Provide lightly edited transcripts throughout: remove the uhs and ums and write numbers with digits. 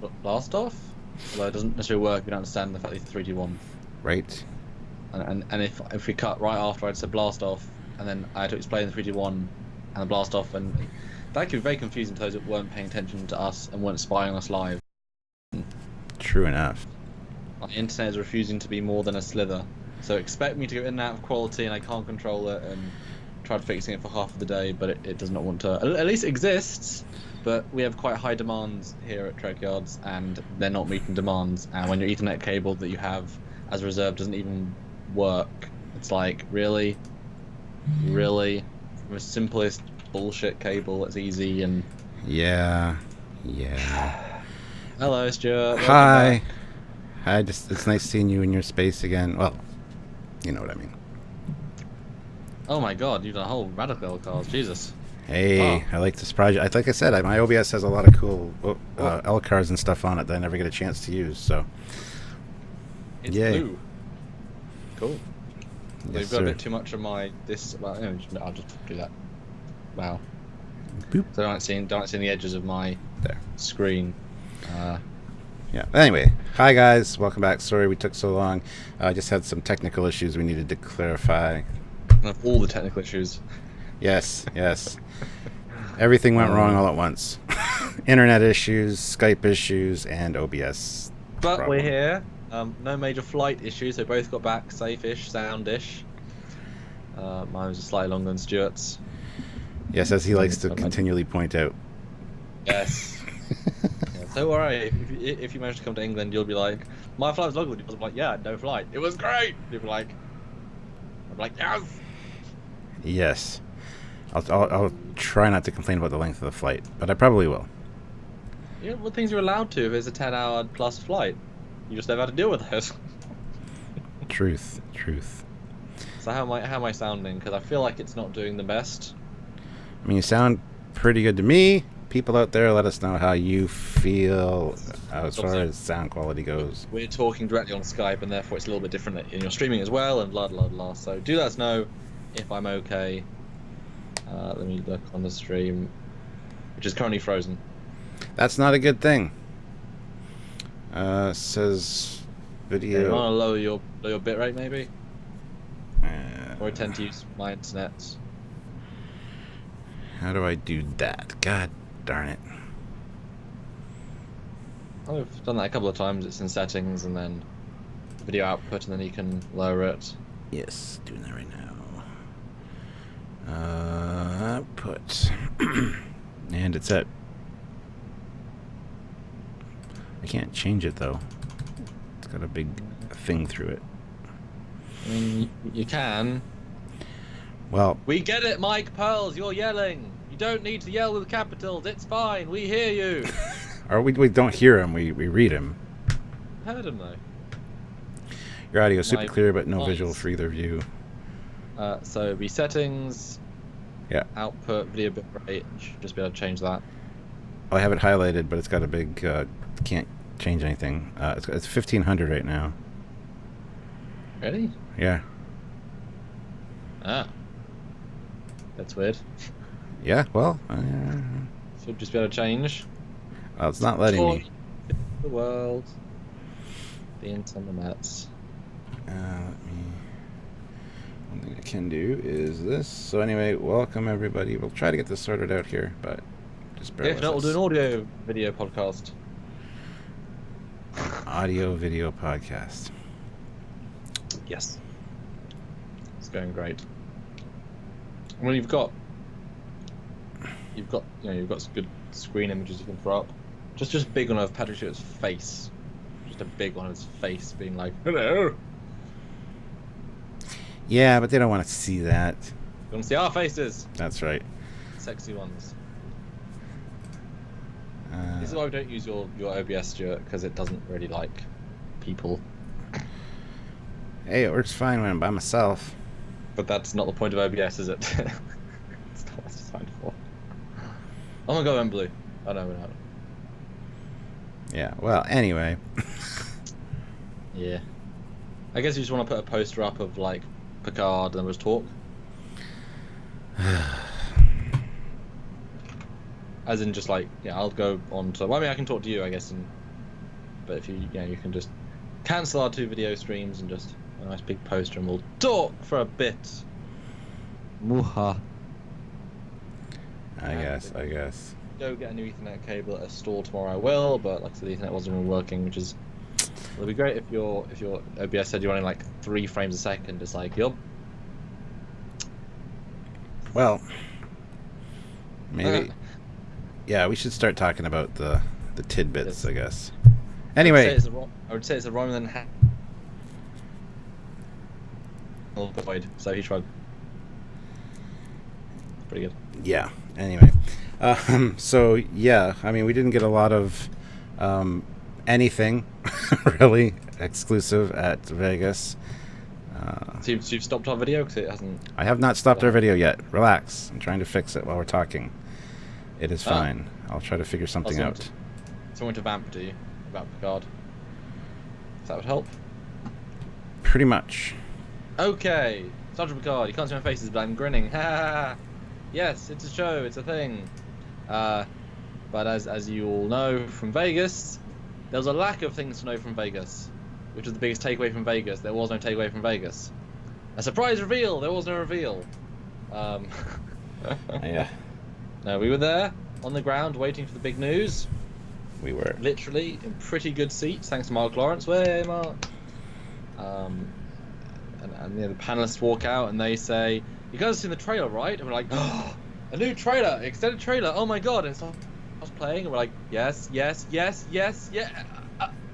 blast off. Although it doesn't necessarily work if you don't understand the fact that it's 3D1. Right. And if we cut right after I'd said blast off, and then I had to explain the 3D1 and the blast off, and that could be very confusing to those that weren't paying attention to us and weren't spying on us live. True enough. My internet is refusing to be more than a slither, so expect me to go in and out of quality, and I can't control it, and tried fixing it for half of the day, but it does not want to. At least it exists, but we have quite high demands here at Trekyards, and they're not meeting demands. And when your Ethernet cable that you have as a reserve doesn't even work, it's like, really, from the simplest bullshit cable that's easy and. Yeah. Hello, Stuart. Hi. Hi. It's nice seeing you in your space again. Well, you know what I mean. Oh my God, you've done a whole radical cars, Jesus. Hey, I like this project. Like I said, my OBS has a lot of cool L cars and stuff on it that I never get a chance to use. So, it's yay. blue. Cool. Yes, You've got sir. a bit too much of my this. Well, I'll just do that. Wow. Boop. So don't see the edges of my There. screen. Yeah. Anyway, hi guys, welcome back. Sorry we took so long. I just had some technical issues we needed to clarify. Of all the technical issues. Yes. Everything went wrong all at once. Internet issues, Skype issues, and OBS. But problem. we're here. No major flight issues. So both got back safe-ish, sound-ish. Mine was just slightly longer than Stuart's. Yes, as he likes to continually point out. Yes. Yeah, don't worry. If you manage to come to England, you'll be like, my flight was longer than yours. I'm like, yeah, no flight. It was great. You'll be like, I'm like, yes. Yes. I'll try not to complain about the length of the flight, but I probably will. Yeah, what things you're allowed to if it's a 10-hour plus flight. You just never have to deal with it. Truth. So how am I sounding? Because I feel like it's not doing the best. I mean, you sound pretty good to me. People out there, let us know how you feel as far as sound quality goes. We're talking directly on Skype, and therefore it's a little bit different, and you're streaming as well, and blah blah blah. So do let us know if I'm okay. Let me look on the stream, which is currently frozen. That's not a good thing. Says video. You want to lower your bitrate maybe? Uh, Or I tend to use my internet. How do I do that? God darn it. I've done that a couple of times. It's in settings, and then video output, and then you can lower it. Yes, doing that right now. Output. And it's at. I can't change it though. It's got a big thing through it. I mean, you can. Well, We get it, Mike Pearls. You're yelling. You don't need to yell with capitals. It's fine. We hear you. or we don't hear him. We read him. Heard him though. Your audio is super My clear, but no voice. visual for either view. So it'd be settings. Yeah. Output video bitrate. Should just be able to change that. I have it highlighted, but it's got a big. Can't change anything. It's 1500 right now. Ready? Yeah. Ah. That's weird. Yeah. Well. Should just be able to change. Well, it's not letting me. The world. The internet. One thing I can do is this. So anyway, welcome everybody. We'll try to get this sorted out here, but just bear If with not, we'll us. do an audio video podcast. Audio video podcast. Yes. It's going great. Well, you've got some good screen images you can throw up. Just big one of Patrick Stewart's face. Just a big one of his face being like, hello. Yeah, but they don't want to see that. You want to see our faces? That's right. Sexy ones. This is why we don't use your OBS, Stuart, because it doesn't really like people. Hey, it works fine when I'm by myself. But that's not the point of OBS, is it? It's not what it's designed for. Oh my god, I'm blue. Oh no, we're not. Yeah, well, anyway. Yeah. I guess you just want to put a poster up of, like, Picard and then we'll just talk. As in just like, yeah, I'll go on to... Well, I mean, I can talk to you, I guess, and But if you can just cancel our 2 video streams and just a nice big poster, and we'll talk for a bit. Muha. I guess. Go get a new Ethernet cable at a store tomorrow. I will, but like I said, the Ethernet wasn't even working, which is. It'll be great if your OBS said you're running like 3 frames a second. It's like, yup. Well, maybe. Yeah, we should start talking about the tidbits, Yes. I guess. Anyway, I would say it's a Romulan void. So he tried. Pretty good. yeah. Anyway, so yeah, I mean, we didn't get a lot of anything really exclusive at Vegas. So you've stopped our video because it hasn't. I have not stopped our video yet. Relax. I'm trying to fix it while we're talking. It is fine. I'll try to figure something out. Someone to vamp, do you? About Picard. If that would help. Pretty much. Okay. Sergeant Picard, you can't see my faces, but I'm grinning. Ha ha ha. Yes, it's a show, it's a thing. But as you all know from Vegas, there was a lack of things to know from Vegas, which was the biggest takeaway from Vegas. There was no takeaway from Vegas. A surprise reveal. There was no reveal. Yeah. No, we were there on the ground waiting for the big news. We were. Literally in pretty good seats, thanks to Mark Lawrence. Way, Mark. And the panelists walk out and they say, "You guys have seen the trailer, right?" And we're like, "Oh, a new trailer, extended trailer. Oh my god!" And it's like, I was playing, and we're like, "Yes, yes, yes, yes, yeah."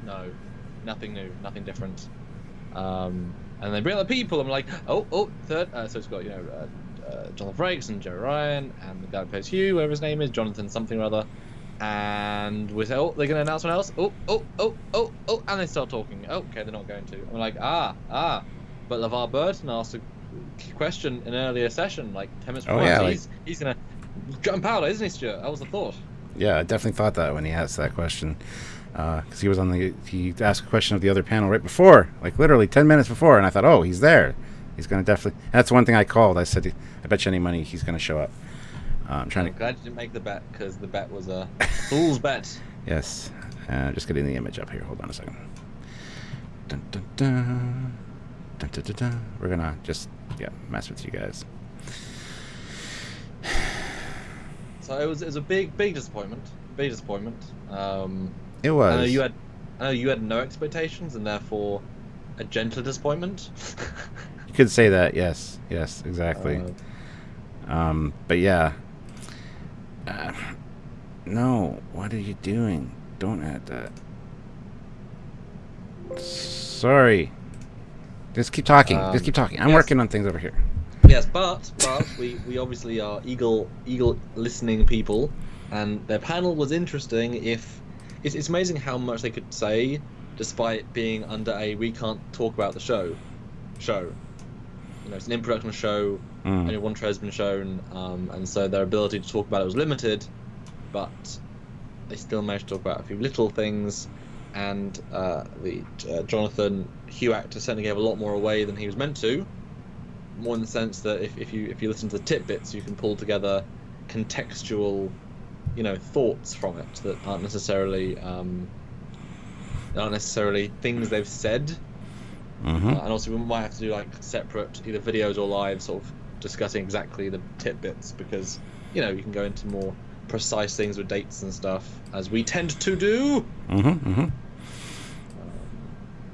No, nothing new, nothing different. And they bring out the people, and we're like, third. So it's got Jonathan Frakes and Jerry Ryan and the guy who plays Hugh, whatever his name is, Jonathan something or other. And we say, "Oh, they're going to announce someone else." Oh, and they start talking. Oh, okay, they're not going to. And we're like, but LeVar Burton asked a question in an earlier session, like 10 minutes before. Yeah, he's going to jump powder, isn't he, Stuart? That was the thought. Yeah, I definitely thought that when he asked that question. Because he asked a question of the other panel right before, like literally 10 minutes before, and I thought, oh, he's there. He's going to definitely... That's one thing I called. I said, I bet you any money he's going to show up. I'm glad you didn't make the bet, because the bet was a fool's bet. Yes. Just getting the image up here. Hold on a second. Dun, dun, dun. Dun, dun, dun, dun. We're going to just, mess with you guys. So it was a big disappointment. Big disappointment. It was. I know you had no expectations, and therefore a gentle disappointment. You could say that, yes, exactly. But yeah. No, what are you doing? Don't add that. Sorry. Just keep talking. I'm working on things over here. Yes, but we obviously are eagle listening people, and their panel was interesting. It's amazing how much they could say, despite being under a we can't talk about the show. It's an in-production show. Only one trailer's been shown, and so their ability to talk about it was limited, but they still managed to talk about a few little things. And the Jonathan Hugh actor certainly gave a lot more away than he was meant to. More in the sense that if you listen to the tidbits, you can pull together contextual, thoughts from it that aren't necessarily things they've said. And also we might have to do like separate either videos or live sort of discussing exactly the tidbits, because you can go into more precise things with dates and stuff, as we tend to do.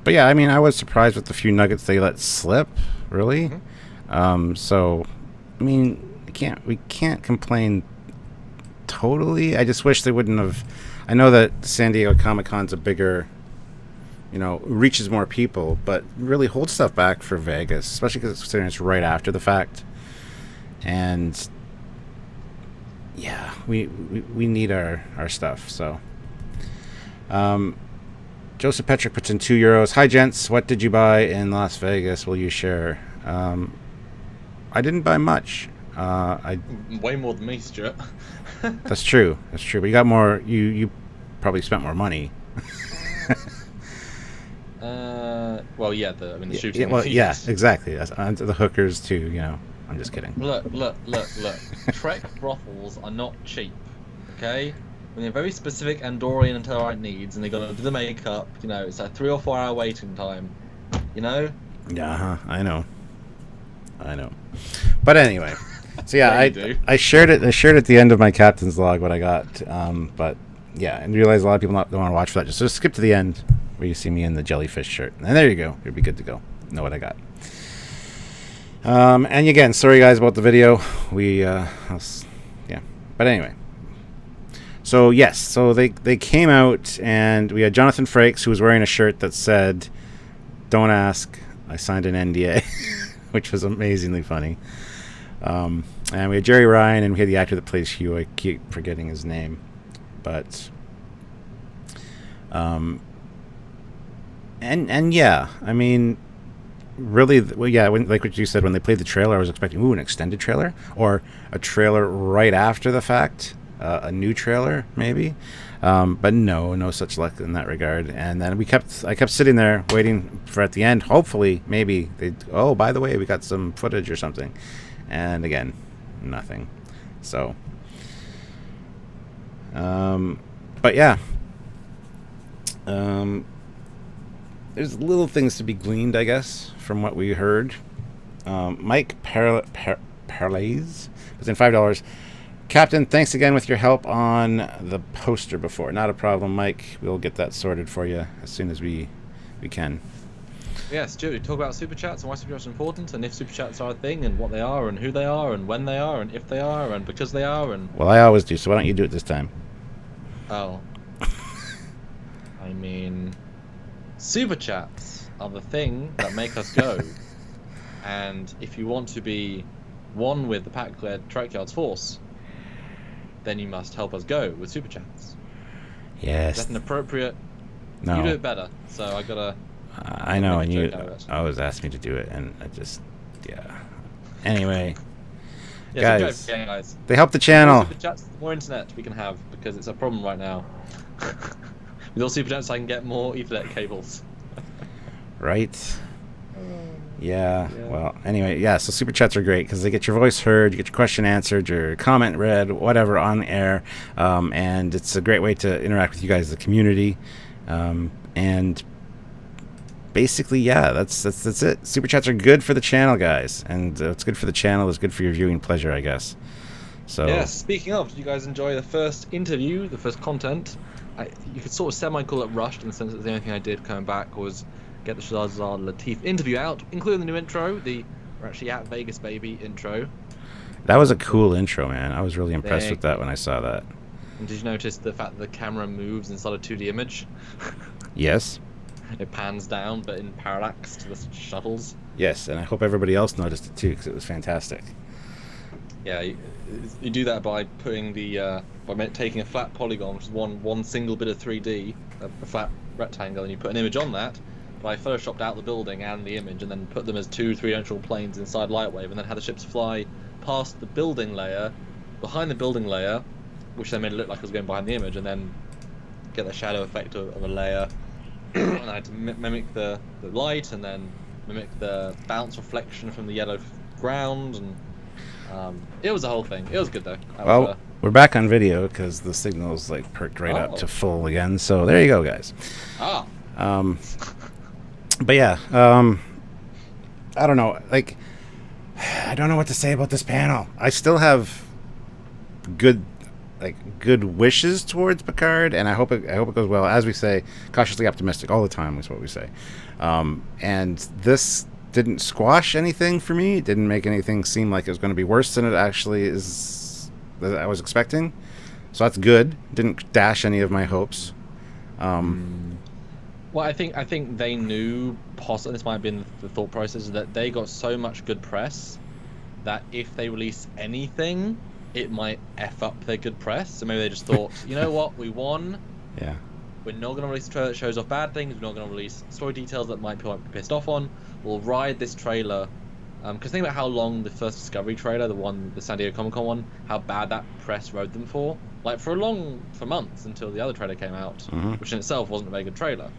But yeah, I mean, I was surprised with the few nuggets they let slip, really. So I mean, we can't complain totally. I just wish they wouldn't have. I know that San Diego Comic-Con's a bigger, reaches more people, but really holds stuff back for Vegas, especially because considering it's right after the fact. And yeah, we need our stuff. So Joseph Petrick puts in €2. Hi gents, what did you buy in Las Vegas? Will you share? I didn't buy much. Way more than me, Stuart. That's true. But you got more. You probably spent more money. Well, yeah. The shooting. Exactly. And the hookers too. I'm just kidding. Look. Trek brothels are not cheap. Okay. when they have very specific Andorian and Tellarite needs, and they got to do the makeup. You know, it's a 3 or 4 hour waiting time. You know. Yeah, I know. But anyway, so yeah, I shared it. I shared at the end of my captain's log what I got. But yeah, and realize a lot of people don't want to watch for that. Just skip to the end where you see me in the jellyfish shirt, and there you go. You'll be good to go. Know what I got. And again, sorry guys about the video. Yeah, but anyway. So yes, so they came out, and we had Jonathan Frakes, who was wearing a shirt that said, "Don't ask, I signed an NDA," which was amazingly funny. And we had Jerry Ryan, and we had the actor that plays Hugh. I keep forgetting his name, but and yeah, I mean, really, well, yeah, like what you said, when they played the trailer, I was expecting an extended trailer or a trailer right after the fact, a new trailer maybe, but no such luck in that regard. And then I kept sitting there waiting for at the end, hopefully maybe by the way, we got some footage or something, and again, nothing. So but yeah, there's little things to be gleaned, I guess, from what we heard. Mike Parlays was in $5. Captain, thanks again with your help on the poster before. Not a problem, Mike. We'll get that sorted for you as soon as we can. Yeah, Stuart, talk about super chats and why super chats are important, and if super chats are a thing, and what they are, and who they are, and when they are, and if they are, and because they are, and... Well, I always do, so why don't you do it this time? Oh. I mean... Super chats are the thing that make us go. And if you want to be one with the pack-led Trekyards force, then you must help us go with super chats. Yes. That's an appropriate... No. You do it better, so I gotta... I know, and you always ask me to do it, and I just... Yeah. Anyway. Yeah, guys, they help the channel. The more super chats, the more internet we can have, because it's a problem right now. With all super chats, I can get more Ethernet cables. Right. Yeah. Well, anyway, yeah. So super chats are great because they get your voice heard, you get your question answered, your comment read, whatever on air, and it's a great way to interact with you guys, the community, and basically, yeah, that's it. Super chats are good for the channel, guys, and it's good for the channel. It's good for your viewing pleasure, I guess. So. Yeah. Speaking of, did you guys enjoy the first interview, the first content? You could sort of semi-call it rushed in the sense that the only thing I did coming back was get the Shazad Latif interview out, including the new intro, we're actually at Vegas Baby intro. That was a cool intro, man. I was really impressed with that when I saw that. And did you notice the fact that the camera moves inside a 2D image? Yes. It pans down, but in parallax to the shuttles. Yes, and I hope everybody else noticed it too, because it was fantastic. Yeah, you do that by putting by taking a flat polygon, which is one single bit of 3D, a flat rectangle, and you put an image on that. But I photoshopped out the building and the image, and then put them as two three-dimensional planes inside Lightwave, and then had the ships fly past the building layer, behind the building layer, which then made it look like it was going behind the image, and then get the shadow effect of a layer. And I had to mimic the light, and then mimic the bounce reflection from the yellow ground, and it was a whole thing. It was good though. Well, we're back on video because the signal's like perked right up to full again. So there you go, guys. But yeah, I don't know. Like, I don't know what to say about this panel. I still have good wishes towards Picard, and I hope it goes well. As we say, cautiously optimistic all the time is what we say. And this didn't squash anything for me. It didn't make anything seem like it was going to be worse than it actually is that I was expecting. So that's good. Didn't dash any of my hopes. Well, I think they knew, possibly this might have been the thought process, that they got so much good press that if they release anything, it might F up their good press. So maybe they just thought, you know what, we won. Yeah. We're not going to release a trailer that shows off bad things. We're not going to release story details that people might be pissed off on. We'll ride this trailer. Because think about how long the first Discovery trailer, the San Diego Comic-Con one, how bad that press rode them for. Like, for months until the other trailer came out, which in itself wasn't a very good trailer.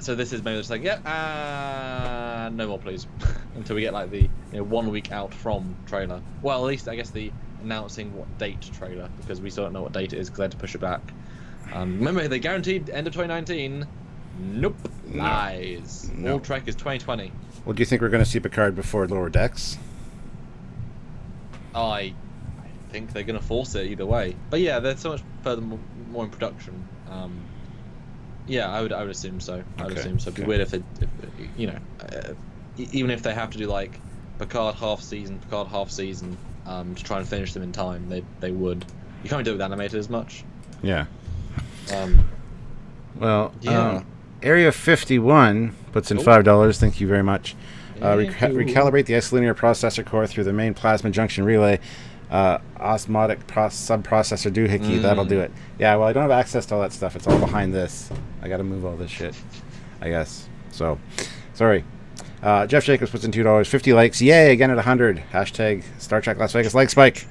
So this is maybe just like, no more please, until we get like the 1 week out from trailer. Well, at least I guess the announcing what date trailer, because we still don't know what date it is because they had to push it back. Remember, they guaranteed end of 2019. Nope. Lies. No. All Trek is 2020. Well, do you think we're going to see Picard before Lower Decks? I think they're going to force it either way. But yeah, they're so much further more in production. Yeah, I would assume so. I would assume so. It'd be weird if even if they have to do like Picard half season, to try and finish them in time, they would. You can't do it with animated as much. Yeah. Yeah. Area 51 puts in $5. Thank you very much. Recalibrate the isolinear processor core through the main plasma junction relay. Osmotic sub-processor doohickey. That'll do it. Yeah, well, I don't have access to all that stuff. It's all behind this. I gotta move all this shit, I guess. So, sorry. Jeff Jacobs puts in $2. 50 likes. Yay, again at 100. Hashtag Star Trek Las Vegas like spike.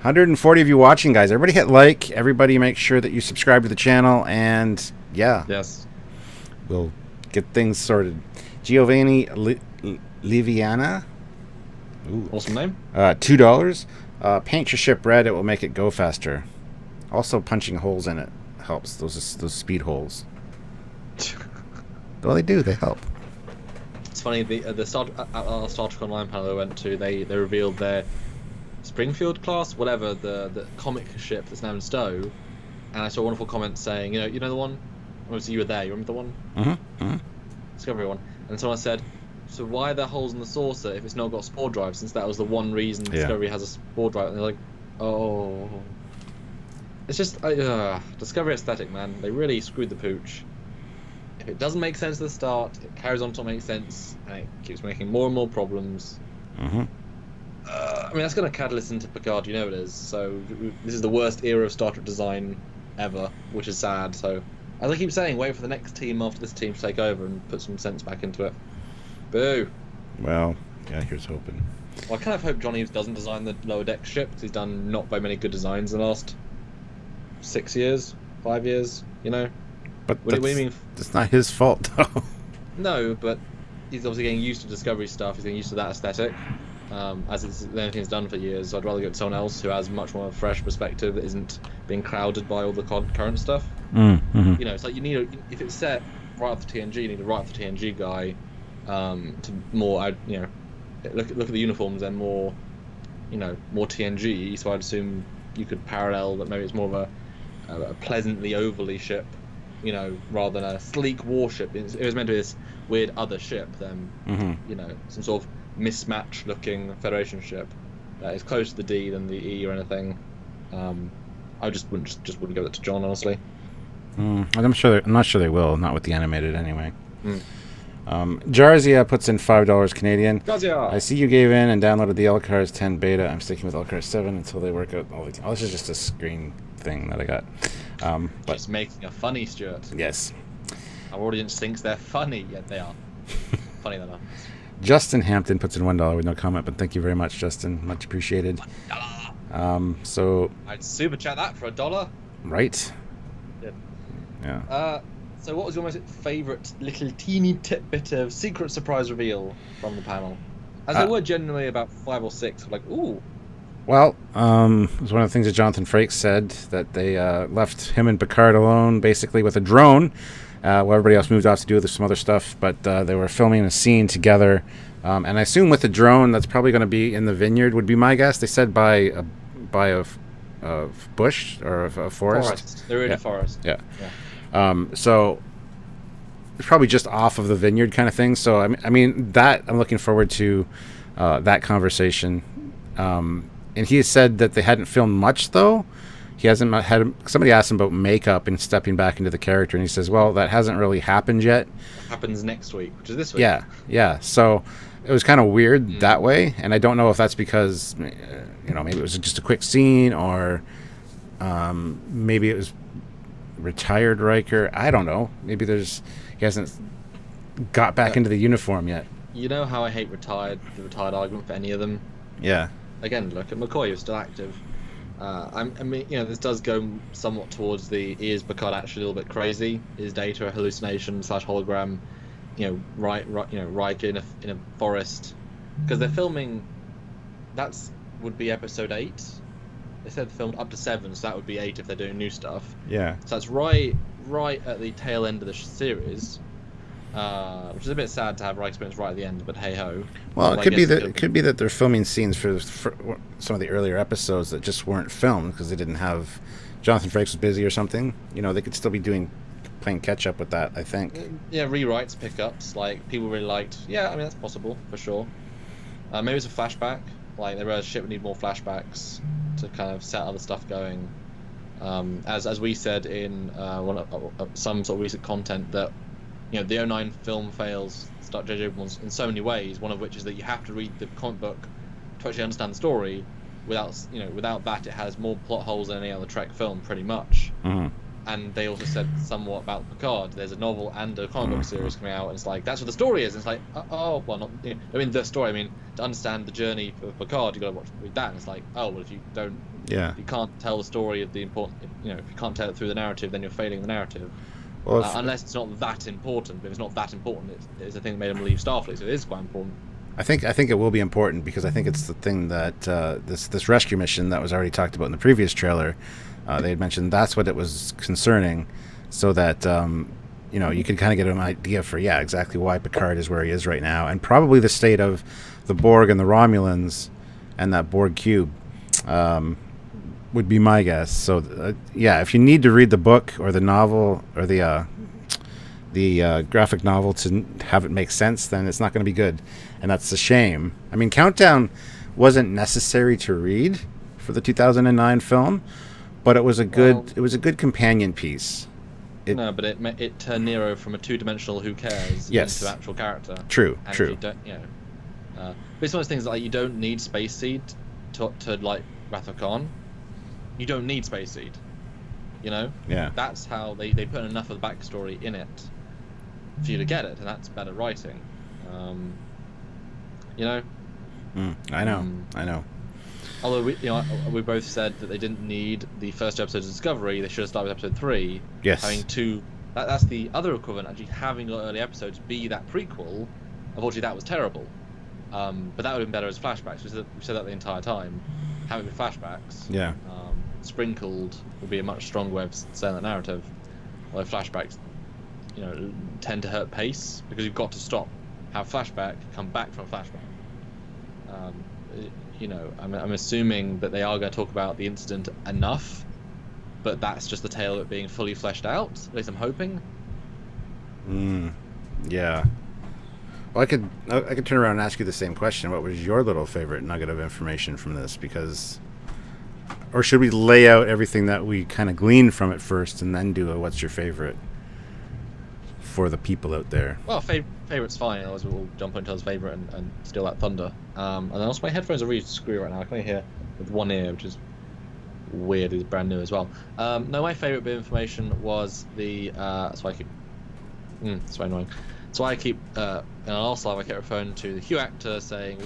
140 of you watching, guys. Everybody hit like. Everybody make sure that you subscribe to the channel. And, yeah. Yes. We'll get things sorted. Giovanni Liviana. Ooh. Awesome name. $2. Paint your ship red. It will make it go faster. Also, punching holes in it helps. Those speed holes. Well, they do. They help. It's funny. The Star Trek Online panel I went to, they revealed their Springfield class, whatever, the comic ship that's now in stow, and I saw a wonderful comment saying, you know the one. Obviously, you were there. You remember the one? Mm-hmm. Discovery one. And someone said, so why are there holes in the saucer if it's not got spore drive? Since that was the one reason Discovery has a spore drive. And they're like, oh, it's just Discovery aesthetic, man. They really screwed the pooch. If it doesn't make sense at the start, it carries on to make sense, and it keeps making more and more problems. Mm-hmm. I mean, that's going to catalyst into Picard, you know it is. So this is the worst era of Star Trek design ever, which is sad. So as I keep saying, wait for the next team after this team to take over and put some sense back into it. Boo. Well, yeah, here's hoping. Well, I kind of hope John Eves doesn't design the lower deck ship, because he's done not very many good designs in the last 6 years, 5 years, you know. But what do you mean? It's not his fault, though. No, but he's obviously getting used to Discovery stuff. He's getting used to that aesthetic. As it's the only thing he's done for years. So I'd rather go to someone else who has much more of a fresh perspective that isn't being clouded by all the current stuff. Mm-hmm. You know, it's like if it's set right after TNG, you need a right after TNG guy to more, look at the uniforms and more, more TNG. So I'd assume you could parallel that maybe it's more of a pleasantly overly ship, rather than a sleek warship. If it was meant to be this weird other ship, then some sort of mismatched looking Federation ship that is closer to the D than the E or anything. I just wouldn't give it to John, honestly. I'm not sure they will. Not with the animated, anyway. Jarzia puts in $5 Canadian. Jarzia! I see you gave in and downloaded the LCARS 10 beta. I'm sticking with LCARS 7 until they work out all the. Oh, this is just a screen thing that I got. But just making a funny, Stuart. Yes. Our audience thinks they're funny, yet they are. Funny than us. Justin Hampton puts in $1 with no comment, but thank you very much, Justin. Much appreciated. So I'd super chat that for $1. Right. Yeah. So what was your most favourite little teeny tidbit of secret surprise reveal from the panel? As there were generally about 5 or 6, like, ooh. Well, it was one of the things that Jonathan Frakes said, that they left him and Picard alone, basically with a drone, while everybody else moved off to do some other stuff, but they were filming a scene together, and I assume with the drone, that's probably going to be in the vineyard, would be my guess. They said by a bush, or a forest. They're in a forest. Yeah. So it's probably just off of the vineyard kind of thing. So I mean that I'm looking forward to that conversation. And he has said that they hadn't filmed much, though. He hasn't had. Somebody asked him about makeup and stepping back into the character, and he says, "Well, that hasn't really happened yet. It happens next week, which is this week." Yeah. So it was kind of weird that way, and I don't know if that's because maybe it was just a quick scene, or maybe it was retired Riker. I don't know. Maybe he hasn't got back into the uniform yet. You know how I hate the retired argument for any of them. Yeah. Again, look at McCoy, who's still active. I mean, this does go somewhat towards is Picard actually a little bit crazy? Is data a hallucination / hologram? Riker in a forest, because they're filming. That's would be episode 8. They said filmed up to 7, so that would be 8 if they're doing new stuff. Yeah. So that's right at the tail end of the series, which is a bit sad to have Riker experience right at the end. But hey ho. Well, it could be that they're filming scenes for some of the earlier episodes that just weren't filmed because they didn't have. Jonathan Frakes was busy or something. You know, they could still be playing catch up with that, I think. Yeah, rewrites, pickups, like people really liked. Yeah, I mean that's possible for sure. Maybe it's a flashback. Like they realized shit, we need more flashbacks to kind of set other stuff going. As we said in some sort of recent content that, you know, the 09 film fails start J.J. Abrams in so many ways. One of which is that you have to read the comic book to actually understand the story. Without that, it has more plot holes than any other Trek film, pretty much. Mm-hmm. And they also said somewhat about Picard. There's a novel and a comic book series coming out, and it's like that's what the story is. And it's like, the story. I mean, to understand the journey of Picard, you got to read that. And it's like, oh, well, if you don't, you can't tell the story of the important. You know, if you can't tell it through the narrative, then you're failing the narrative. Well, unless it's not that important. But if it's not that important, it's the thing that made them leave Starfleet. So it is quite important. I think it will be important because I think it's the thing that this rescue mission that was already talked about in the previous trailer. They had mentioned that's what it was concerning, so that you can kind of get an idea for exactly why Picard is where he is right now, and probably the state of the Borg and the Romulans and that Borg cube would be my guess. So if you need to read the book or the novel or the graphic novel to have it make sense, then it's not going to be good, and that's a shame. I mean, Countdown wasn't necessary to read for the 2009 film, but it was a good companion piece. But it turned Nero from a two-dimensional who cares into actual character. True. You don't, but it's one of those things like you don't need Space Seed to like Wrath of Khan. You don't need Space Seed. You know. Yeah. That's how they put enough of the backstory in it for you to get it, and that's better writing. I know. Although we both said that they didn't need the first two episodes of Discovery, they should have started with episode 3. Yes. Having two, that's the other equivalent. Actually, having the early episodes be that prequel. Unfortunately, that was terrible. But that would have been better as flashbacks. We said that the entire time. Having the flashbacks, sprinkled would be a much stronger way of saying that narrative. Although flashbacks, tend to hurt pace because you've got to stop, have flashback, come back from a flashback. I'm assuming that they are going to talk about the incident enough, but that's just the tale of it being fully fleshed out. At least I'm hoping. Yeah. Well, I could turn around and ask you the same question. What was your little favorite nugget of information from this? Or should we lay out everything that we kind of gleaned from it first, and then do a what's your favorite for the people out there? Well, favorite's fine. Otherwise, we'll jump into his favorite and steal that thunder. And then also my headphones are really screwy right now. I can only hear with one ear, which is weird. It's brand new as well. No, my favorite bit of information was the. That's why I keep. It's very annoying. So I keep. In our last live, I kept referring to the Hugh actor saying,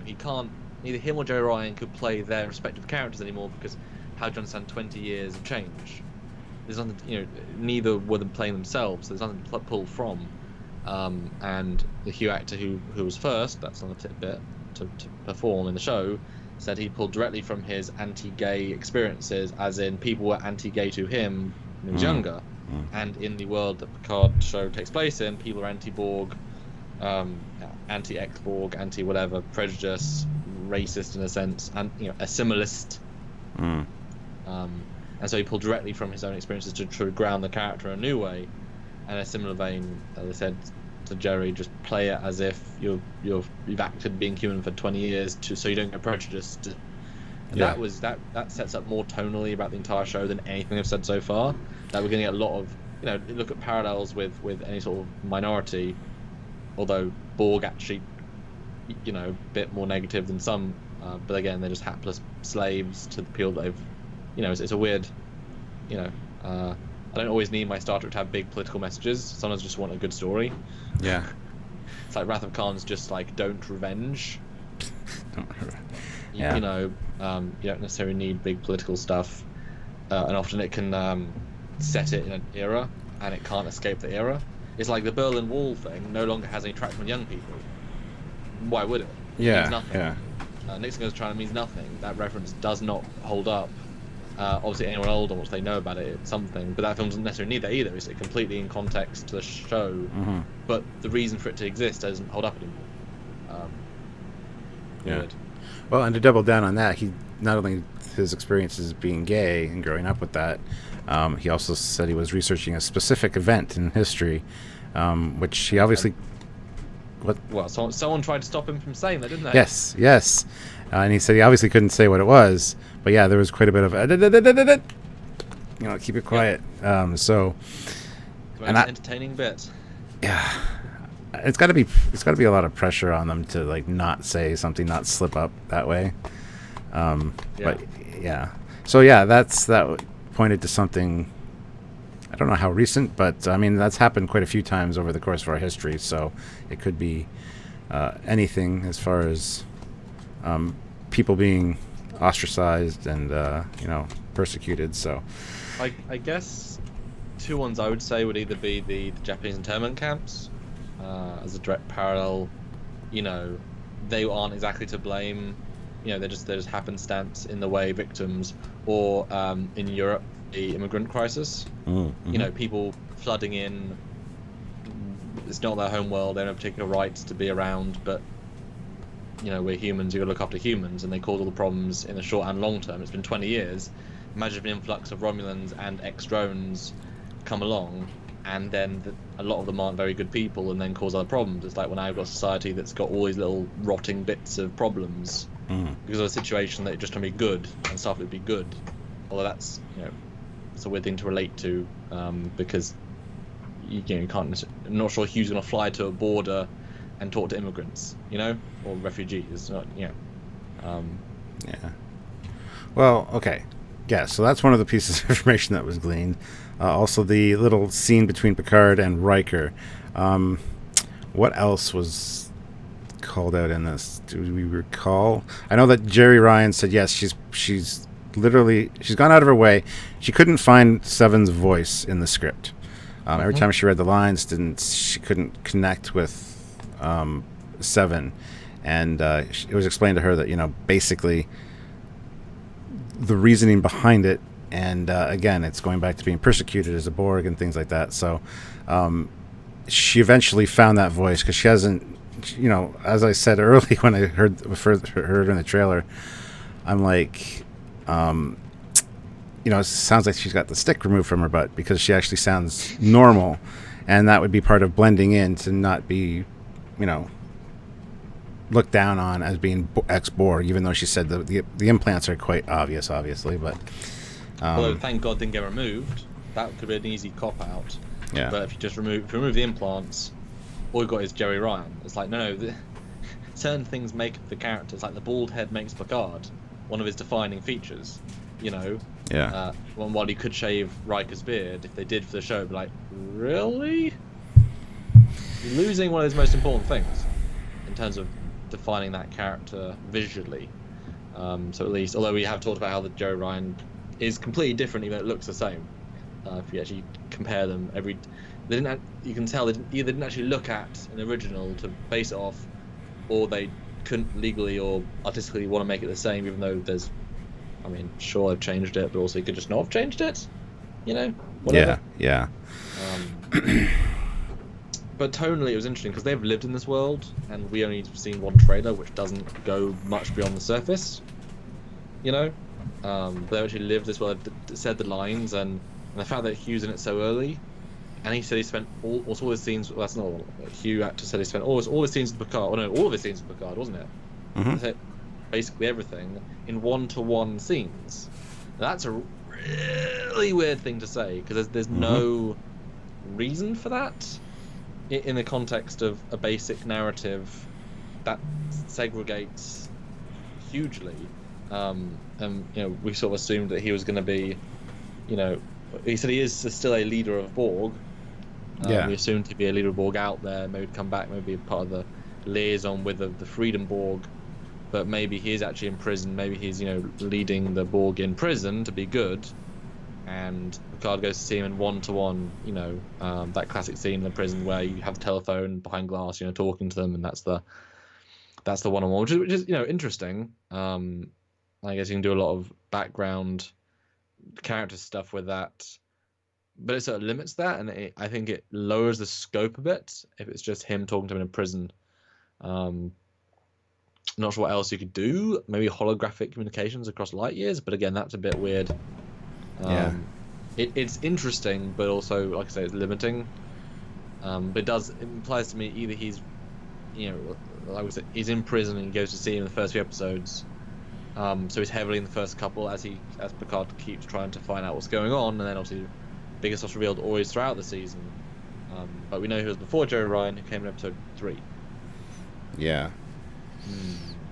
he can't. Neither him or Joe Ryan could play their respective characters anymore because how do you understand 20 years of change? There's nothing. Neither were them playing themselves. So there's nothing to pull from. And the Hugh actor who was first, that's on the tidbit, to perform in the show, said he pulled directly from his anti-gay experiences, as in people were anti-gay to him when he was younger. And in the world that Picard show takes place in, people are anti-Borg, anti-ex-Borg, anti-whatever, prejudice, racist in a sense, and assimilalist. And so he pulled directly from his own experiences to ground the character in a new way. And in a similar vein, as I said to Jerry, just play it as if you've acted being human for 20 years, so you don't get prejudiced. And that sets up more tonally about the entire show than anything I've said so far. That we're going to get a lot of, look at parallels with any sort of minority, although Borg actually, a bit more negative than some, but again, they're just hapless slaves to the people that they've, it's a weird, I don't always need my Star Trek to have big political messages. Sometimes I just want a good story. Yeah. It's like Wrath of Khan's just like, don't revenge. Yeah. You don't necessarily need big political stuff. And often it can set it in an era, and it can't escape the era. It's like the Berlin Wall thing no longer has any traction on young people. Why would it? It means nothing. Yeah. Nixon Goes to China means nothing. That reference does not hold up. Obviously, anyone older, what they know about it, it's something. But that film doesn't necessarily need that either. It's completely in context to the show. Mm-hmm. But the reason for it to exist doesn't hold up anymore. Weird. Well, and to double down on that, he not only his experiences being gay and growing up with that, he also said he was researching a specific event in history, which he obviously. Well, someone tried to stop him from saying that, didn't they? Yes. And he said he obviously couldn't say what it was, but yeah, there was quite a bit of keep it quiet. So, and an entertaining bit. Yeah, it's got to be a lot of pressure on them to like not say something, not slip up that way. But yeah, so yeah, that pointed to something. I don't know how recent, but I mean that's happened quite a few times over the course of our history. So it could be anything as far as people being ostracized and persecuted. So I guess two ones I would say would either be the Japanese internment camps as a direct parallel. They aren't exactly to blame. They're just happenstance in the way victims, or in Europe, the immigrant crisis. Mm-hmm. People flooding in. It's not their home world. They don't have particular rights to be around, but we're humans. You got to look after humans, and they cause all the problems in the short and long term. It's been 20 years. Imagine if an influx of Romulans and X-drones come along, and then a lot of them aren't very good people, and then cause other problems. It's like when I've got a society that's got all these little rotting bits of problems because of a situation that just can be good and stuff would be good. Although that's it's a weird thing to relate to because you can't. I'm not sure who's going to fly to a border and talk to immigrants, or refugees. Yeah. Well, okay. Yeah, so that's one of the pieces of information that was gleaned. Also, the little scene between Picard and Riker. What else was called out in this? Do we recall? I know that Jerry Ryan said yes. She's gone out of her way. She couldn't find Seven's voice in the script. Every time she read the lines, she couldn't connect with Seven, and it was explained to her that basically the reasoning behind it, and again, it's going back to being persecuted as a Borg and things like that. So she eventually found that voice because she hasn't, as I said early when I heard her in the trailer, I'm like, it sounds like she's got the stick removed from her butt because she actually sounds normal, and that would be part of blending in to not be, looked down on as being ex-Borg, even though she said the implants are quite obvious, obviously. But although thank God didn't get removed, that could be an easy cop out. Yeah. But if you remove the implants, all you've got is Jerry Ryan. It's like certain things make the character. It's like the bald head makes Picard one of his defining features. Yeah. While he could shave Riker's beard, if they did for the show, be like, really? You're losing one of his most important things in terms of defining that character visually. So at least, although we have talked about how the Jerry Ryan is completely different, even though it looks the same. If you actually compare them, you can tell they either didn't actually look at an original to base it off, or they couldn't legally or artistically want to make it the same, even though there's. I mean, sure, I've changed it, but also you could just not have changed it. Whatever. Yeah. But tonally, it was interesting because they've lived in this world, and we only seen one trailer, which doesn't go much beyond the surface. They actually lived this world, said the lines, and the fact that Hugh's in it so early, and he said he spent all his scenes. Well, that's not all. Hugh actor said he spent all his scenes with Picard. Oh no, all of his scenes with Picard, wasn't it? Mm-hmm. Basically everything in one-to-one scenes. Now, that's a really weird thing to say because there's no reason for that in the context of a basic narrative that segregates hugely. And we sort of assumed that he was going to be, he said he is still a leader of Borg. We assumed to be a leader of Borg out there, maybe come back, maybe be part of the liaison with the Freedom Borg. But maybe he is actually in prison. Maybe he's, leading the Borg in prison to be good. And Picard goes to see him in one-to-one, that classic scene in the prison where you have the telephone behind glass, talking to them, and that's that's the one-on-one, which is interesting. I guess you can do a lot of background character stuff with that, but it sort of limits that, and I think it lowers the scope a bit if it's just him talking to him in a prison. Not sure what else you could do. Maybe holographic communications across light years, but again, that's a bit weird. Yeah. It's interesting, but also, like I say, it's limiting. But it implies to me either he's, like I said, he's in prison and he goes to see him in the first few episodes. So he's heavily in the first couple as Picard keeps trying to find out what's going on, and then obviously bigger stuff's revealed always throughout the season. But we know who was before Joe Ryan, who came in episode 3. Yeah.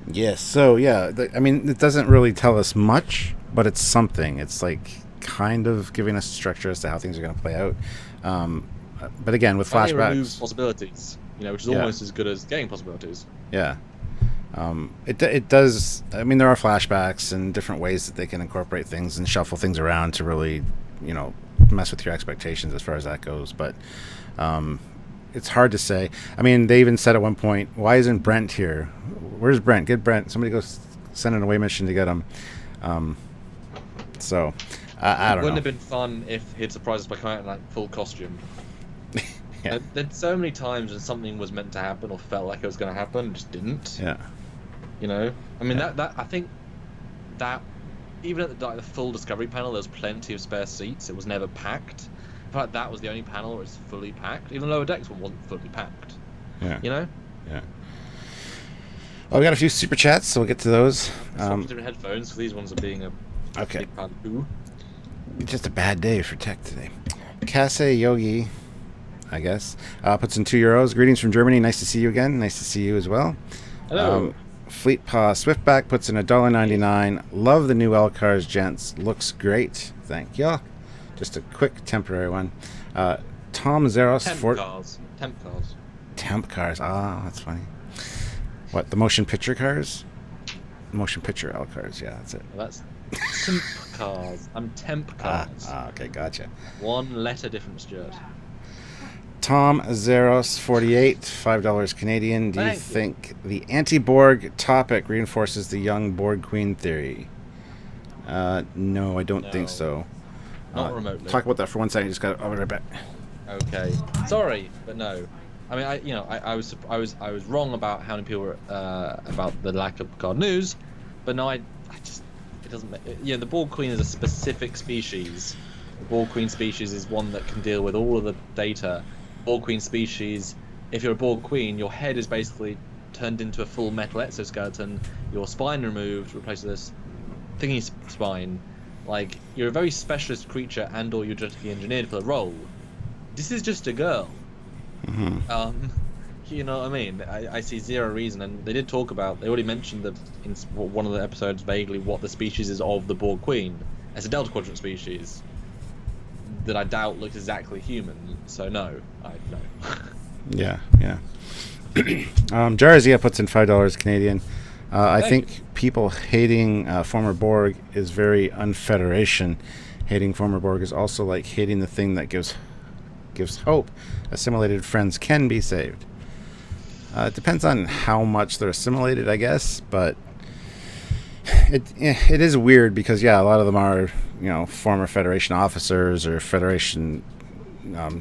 Yes. So yeah, I mean, it doesn't really tell us much, but it's something. It's like kind of giving us structure as to how things are going to play out. But again, with flashbacks, flashbacks, possibilities, which is almost as good as getting possibilities. Yeah. It does. I mean, there are flashbacks and different ways that they can incorporate things and shuffle things around to really, mess with your expectations as far as that goes. But it's hard to say. I mean, they even said at one point, "Why isn't Brent here? Where's Brent? Get Brent. Somebody go send an away mission to get him." So I don't know. It wouldn't have been fun if he'd surprised us by coming out in like full costume. Yeah. There's so many times when something was meant to happen or felt like it was going to happen, just didn't. Yeah. I mean, that I think that even at the full Discovery panel, there was plenty of spare seats. It was never packed. In fact, that was the only panel where it's fully packed. Even Lower Decks one wasn't fully packed. Yeah. Yeah. Well, we got a few super chats, so we'll get to those. Different headphones, because these ones are being a big part of who. It's just a bad day for tech today. Kase Yogi, I guess, puts in €2. Greetings from Germany. Nice to see you again. Nice to see you as well. Hello. Fleetpaw Swiftback puts in $1.99. Love the new L-Cars, gents. Looks great. Thank you. Just a quick temporary one. Tom Zeros. Temp cars. Ah, that's funny. What, the motion picture cars? Motion picture L-Cars. Yeah, that's it. Well, that's temp cars. I'm temp cars. Okay, gotcha. One letter difference, Stuart. Tom Zeros 48, $5 Canadian. Do you think the anti-Borg topic reinforces the young Borg Queen theory? No, I don't think so. Not remotely. Talk about that for 1 second. Just got. I'll be right back. Okay. Sorry, but no. I mean, I was wrong about how many people were about the lack of Picard news, but no, it doesn't. The Borg Queen is a specific species. The Borg Queen species is one that can deal with all of the data. Borg Queen species, if you're a Borg Queen, your head is basically turned into a full metal exoskeleton, your spine removed, replaced with this thingy spine. Like, you're a very specialist creature and or you're genetically engineered for the role. This is just a girl. Mm-hmm. You know what I mean? I see zero reason, and they already mentioned in one of the episodes vaguely what the species is of the Borg Queen. It's a Delta Quadrant species that I doubt looks exactly human, so no. Yeah. Jarzia puts in $5 Canadian. I think people hating former Borg is very unfederation. Hating former Borg is also like hating the thing that gives hope. Assimilated friends can be saved. It depends on how much they're assimilated, I guess, but it is weird because a lot of them are former Federation officers or Federation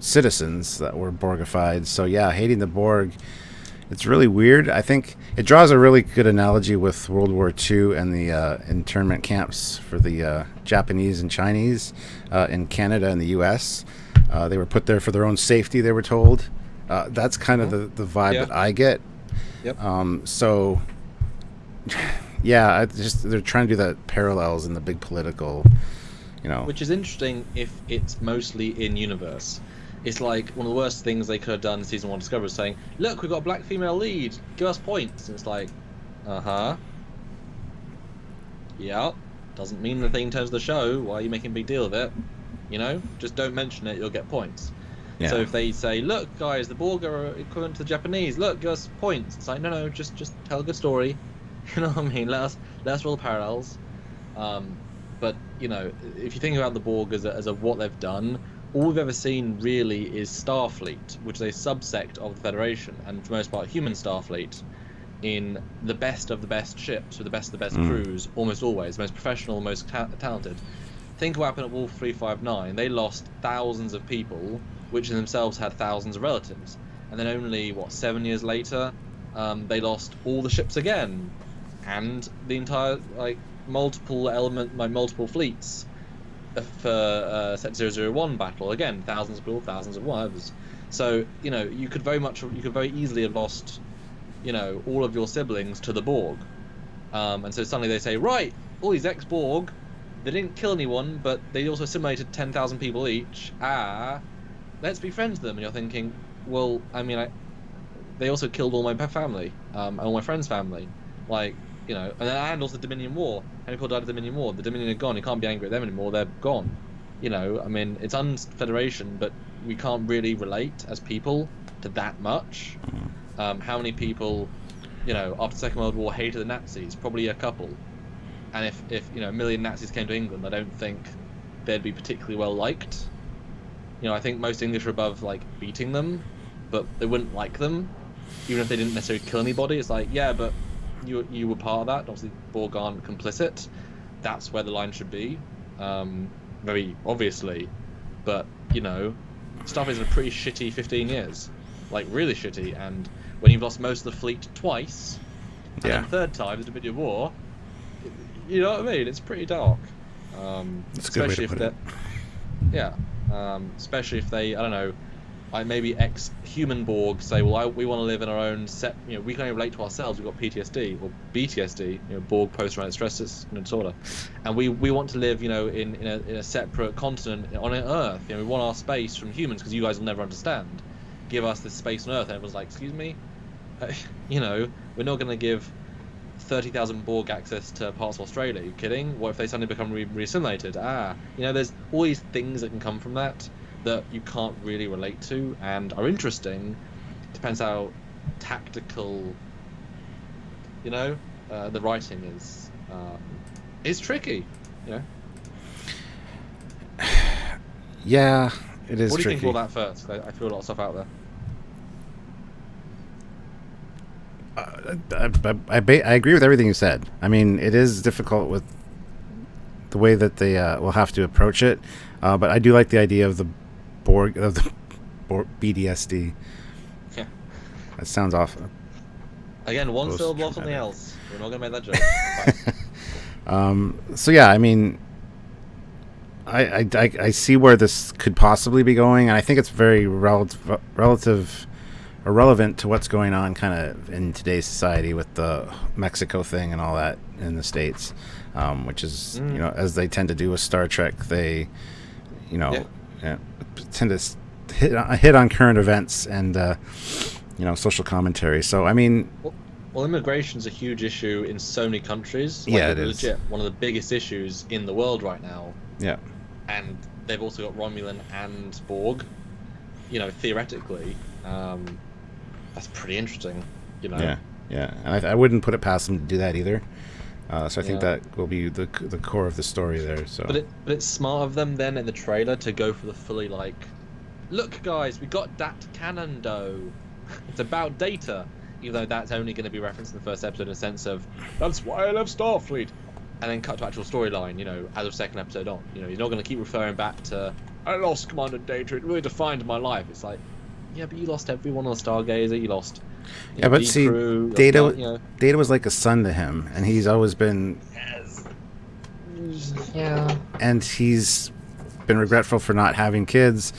citizens that were Borgified. So hating the Borg, it's really weird. I think it draws a really good analogy with World War II and the internment camps for the Japanese and Chinese in Canada and the U.S. They were put there for their own safety, they were told. That's kind of the vibe that I get. Yep. So, they're trying to do that parallels in the big political, Which is interesting if it's mostly in universe. It's like one of the worst things they could have done in season 1 Discovery was saying, "Look, we've got a black female lead. Give us points." And it's like, yeah, doesn't mean the thing in terms of the show. Why are you making a big deal of it? Just don't mention it. You'll get points. Yeah. So if they say, "Look, guys, the Borg are equivalent to the Japanese. Look, give us points." It's like, no, just tell a good story. You know what I mean? Let us draw the parallels. But if you think about the Borg as a what they've done, all we've ever seen really is Starfleet, which is a subsect of the Federation, and for the most part, human Starfleet, in the best of the best ships with the best of the best crews, almost always, most professional, most talented. Think what happened at Wolf 359. They lost thousands of people, which in themselves had thousands of relatives. And then only, 7 years later, they lost all the ships again. And the entire, multiple fleets for Set 001 battle. Again, thousands of people, thousands of wives. So, you could very easily have lost, all of your siblings to the Borg. And so suddenly they say, right, all these ex-Borg, they didn't kill anyone, but they also assimilated 10,000 people each. Let's be friends with them. And you're thinking, well, they also killed all my family, and all my friends' family. And also the Dominion War. How many people died of the Dominion War? The Dominion are gone. You can't be angry at them anymore. They're gone. It's un-Federation, but we can't really relate as people to that much. How many people, after the Second World War hated the Nazis? Probably a couple. And if a million Nazis came to England, I don't think they'd be particularly well liked. I think most English are above beating them, but they wouldn't like them, even if they didn't necessarily kill anybody. It's but you were part of that. Obviously, Borg aren't complicit. That's where the line should be, very obviously. But stuff is a pretty shitty 15 years, really shitty. And when you've lost most of the fleet twice, and then third time the Dominion War. You know what I mean? It's pretty dark. That's a good way to put it. Yeah. Especially if they, I don't know, maybe ex-human Borg say, well, we want to live in our own set. We can only relate to ourselves. We've got PTSD or BTSD, Borg post-traumatic stress disorder, and we want to live, in a separate continent on Earth. We want our space from humans because you guys will never understand. Give us this space on Earth. And everyone's like, excuse me, we're not going to give 30,000 Borg access to parts of Australia. Are you kidding? What if they suddenly become re-assimilated? There's all these things that can come from that you can't really relate to and are interesting. Depends how tactical, the writing is. It's tricky, Yeah, it is tricky. What do you think of all that first? I threw a lot of stuff out there. I agree with everything you said. It is difficult with the way that they will have to approach it, but I do like the idea of the Borg BDSD. Yeah, that sounds awful. Again, one syllable off something else. We're not gonna make that joke. So yeah, I see where this could possibly be going, and I think it's very irrelevant to what's going on kind of in today's society with the Mexico thing and all that in the States, which is, as they tend to do with Star Trek, they, tend to hit on current events and, social commentary. So, well, immigration's a huge issue in so many countries. Yeah, it is. Legit one of the biggest issues in the world right now. Yeah. And they've also got Romulan and Borg, theoretically. That's pretty interesting, Yeah, and I wouldn't put it past them to do that either. So I think that will be the core of the story there. So, but it's smart of them then in the trailer to go for the fully look guys, we got that canon though. It's about Data, even though that's only going to be referenced in the first episode in a sense of that's why I love Starfleet, and then cut to actual storyline. As of second episode on, you're not going to keep referring back to I lost Commander Data. It really defined my life. It's yeah, but you lost everyone on the Stargazer. You lost. Yeah, but see, crew, Data was like a son to him, and he's always been. Yes. Yeah. And he's been regretful for not having kids,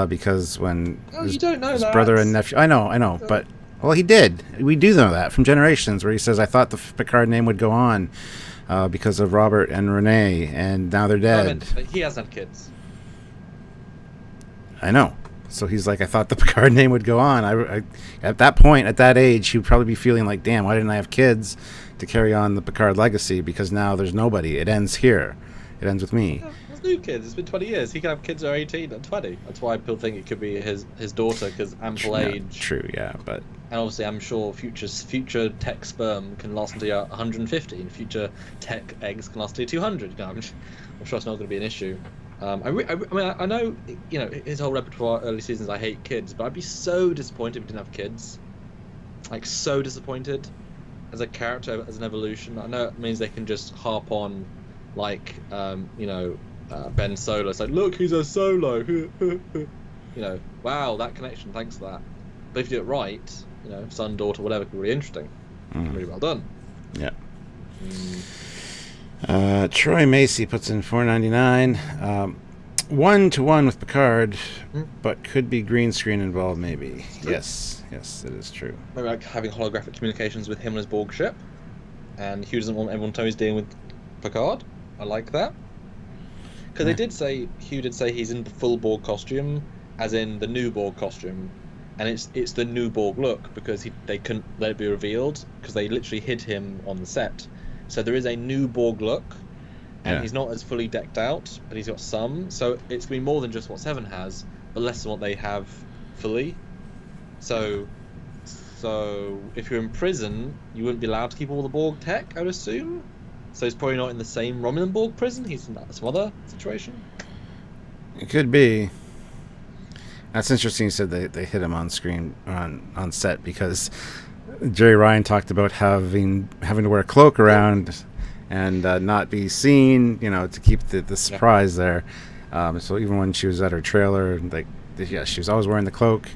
because when you don't know his that. brother and nephew. I know, but he did. We do know that from Generations, where he says, "I thought the Picard name would go on, because of Robert and Renee, and now they're dead." He hasn't had kids. I know. So he's like, I thought the Picard name would go on. I at that point, at that age, he would probably be feeling like, damn, why didn't I have kids to carry on the Picard legacy? Because now there's nobody. It ends here. It ends with me. Yeah, there's new kids. It's been 20 years. He can have kids who are 18 and 20. That's why people think it could be his daughter, because ample age. True, yeah, but... And obviously, I'm sure future tech sperm can last until you're 150, and future tech eggs can last until 200. I'm sure it's not going to be an issue. I know, his whole repertoire early seasons, I hate kids, but I'd be so disappointed if we didn't have kids. So disappointed. as a character, as an evolution. I know it means they can just harp on, like, Ben Solo. It's like, look, he's a Solo. Wow, that connection. Thanks for that. But if you do it right, son, daughter, whatever, could be really interesting. Really well done. Yeah. Troy Macy puts in $4.99. 1-to-1 with Picard, but could be green screen involved, maybe. Yes, it is true. Maybe like having holographic communications with him and his Borg ship, and Hugh doesn't want everyone to know he's dealing with Picard. I like that. Because Hugh did say he's in full Borg costume, as in the new Borg costume, and it's the new Borg look because they couldn't let it be revealed because they literally hid him on the set. So there is a new Borg look, and he's not as fully decked out, but he's got some. So it's going to be more than just what Seven has, but less than what they have fully. So if you're in prison, you wouldn't be allowed to keep all the Borg tech, I would assume. So he's probably not in the same Romulan Borg prison. He's in some other situation. It could be. That's interesting. You said they hit him on screen on set because Jerry Ryan talked about having to wear a cloak around and not be seen, to keep the surprise there. So even when she was at her trailer, she was always wearing the cloak.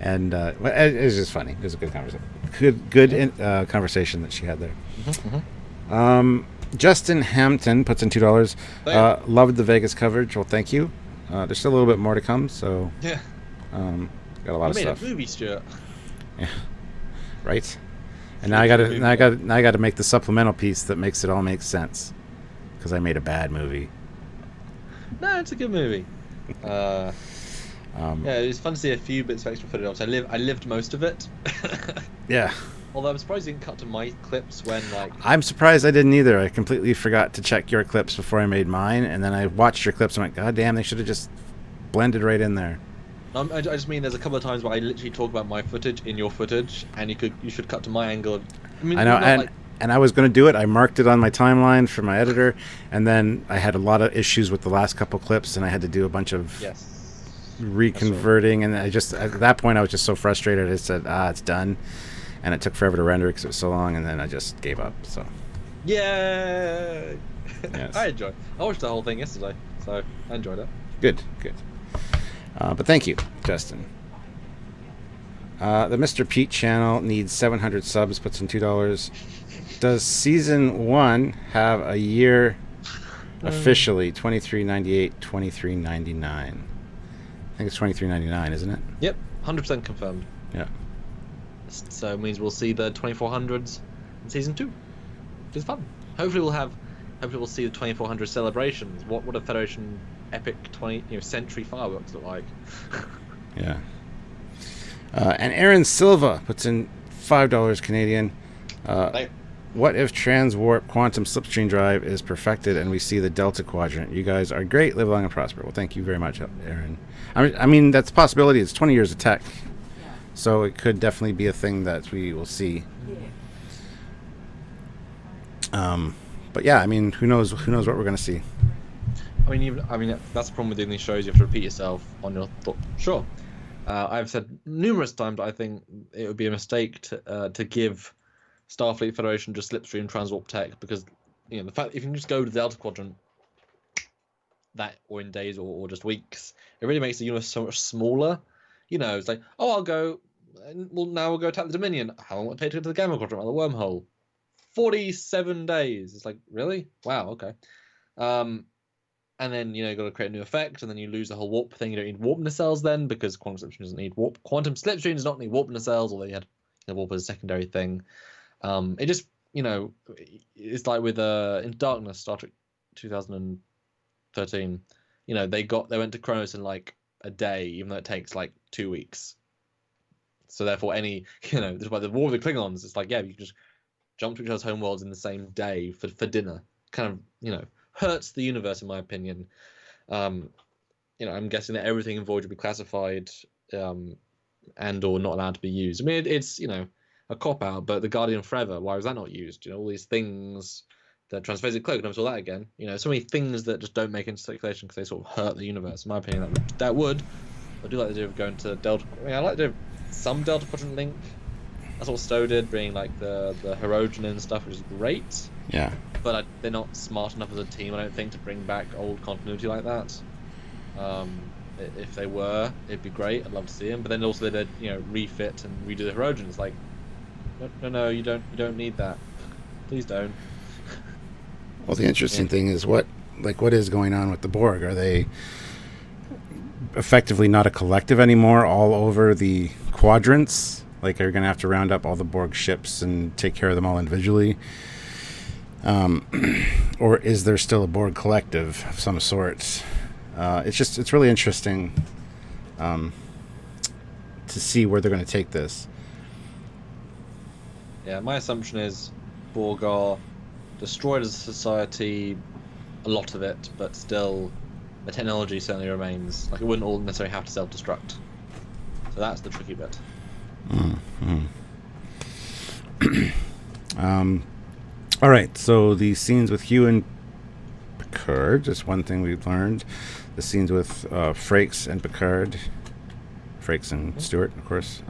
And it was just funny. It was a good conversation. Good conversation that she had there. Justin Hampton puts in $2. Loved the Vegas coverage. Well, thank you. There's still a little bit more to come, so got a lot of stuff. You made a movie, Stuart. Yeah, right. And now I got to make the supplemental piece that makes it all make sense, because I made a bad movie. No, it's a good movie. It was fun to see a few bits of extra footage. I lived most of it. Yeah. Although I'm surprised you didn't cut to my clips when, I'm surprised I didn't either. I completely forgot to check your clips before I made mine, and then I watched your clips and went, God damn, they should have just blended right in there. I just mean there's a couple of times where I literally talk about my footage in your footage, and you should cut to my angle. I know, and I was going to do it. I marked it on my timeline for my editor, and then I had a lot of issues with the last couple clips, and I had to do a bunch of reconverting, and at that point I was just so frustrated. I said, it's done. And it took forever to render because it was so long, and then I just gave up. So, yeah, yes. I enjoyed. I watched the whole thing yesterday, so I enjoyed it. Good. But thank you, Justin. The Mr. Pete channel needs 700 subs. Puts in $2. Does season 1 have a year officially? 2398, 2399. I think it's 2399, isn't it? Yep, 100% confirmed. Yeah. So it means we'll see the 2400s in season 2, which is fun. Hopefully we'll see the 2400 celebrations. What would a Federation epic century fireworks look like? Yeah. And Aaron Silva puts in $5 Canadian. What if transwarp quantum slipstream drive is perfected and we see the Delta Quadrant? You guys are great. Live long and prosper. Well, thank you very much, Aaron. I mean, that's a possibility. It's 20 years of tech. So it could definitely be a thing that we will see. But yeah, I mean, who knows what we're going to see. I mean, that's the problem with doing these shows. You have to repeat yourself on your thought. Sure. I've said numerous times I think it would be a mistake to give Starfleet Federation just slipstream transwarp tech, because the fact if you can just go to the Delta Quadrant or in days or just weeks, it really makes the universe so much smaller. It's like, I'll go. Well, now we'll go attack the Dominion. How long will it take to get to the Gamma Quadrant or the wormhole? 47 days. It's like, really? Wow. Okay. And then you've got to create a new effect, and then you lose the whole warp thing. You don't need warp nacelles then, because quantum slipstream doesn't need warp. Quantum slipstream does not need warp nacelles, although you had warp as a secondary thing. It just it's like with Into Darkness, Star Trek 2013. They went to Kronos in like a day, even though it takes like 2 weeks. So therefore, just like the War of the Klingons, it's like, you can just jump to each other's homeworlds in the same day for dinner. Kind of, hurts the universe, in my opinion. I'm guessing that everything in Voyager will be classified and or not allowed to be used. I mean, it's a cop out, but the Guardian Forever, why was that not used? All these things. The transphasic cloak, never saw that again. So many things that just don't make into circulation because they sort of hurt the universe. In my opinion, I do like the idea of going to Delta. I like to do some Delta Quadrant link, That's what Stowe did, bringing like the Hirogen and stuff, which is great. Yeah. But they're not smart enough as a team, I don't think, to bring back old continuity like that. If they were, it'd be great. I'd love to see them. But then also they did, refit and redo the Hirogen. It's like, no, you don't need that. Please don't. Well, the interesting thing is what is going on with the Borg? Are they effectively not a collective anymore all over the quadrants? Like, are you going to have to round up all the Borg ships and take care of them all individually? Or is there still a Borg collective of some sort? It's really interesting to see where they're going to take this. Yeah, my assumption is Borg are destroyed as a society, a lot of it, but still the technology certainly remains. Like, it wouldn't all necessarily have to self-destruct. So that's the tricky bit. All right, so the scenes with Hugh and Picard, just one thing we've learned. The scenes with Frakes and Picard. Frakes and Stewart, of course.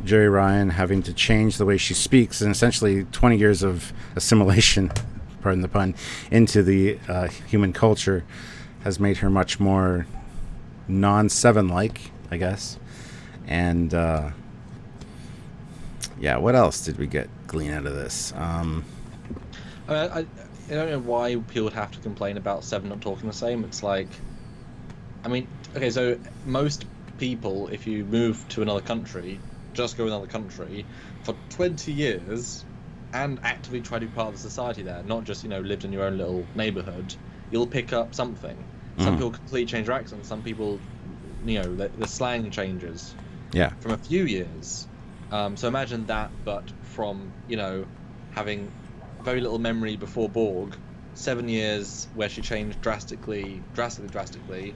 Jerry Ryan having to change the way she speaks, and essentially 20 years of assimilation, pardon the pun, into the human culture has made her much more non-Seven-like, I guess. And what else did we glean out of this? I don't know why people would have to complain about Seven not talking the same. It's like, okay, so most people, if you move to another country, just go to another country for 20 years and actively try to be part of the society there, not just, lived in your own little neighborhood, you'll pick up something. Some people completely change their accent. Some people, the slang changes. Yeah. From a few years. So imagine that, but from, having very little memory before Borg, 7 years where she changed drastically, and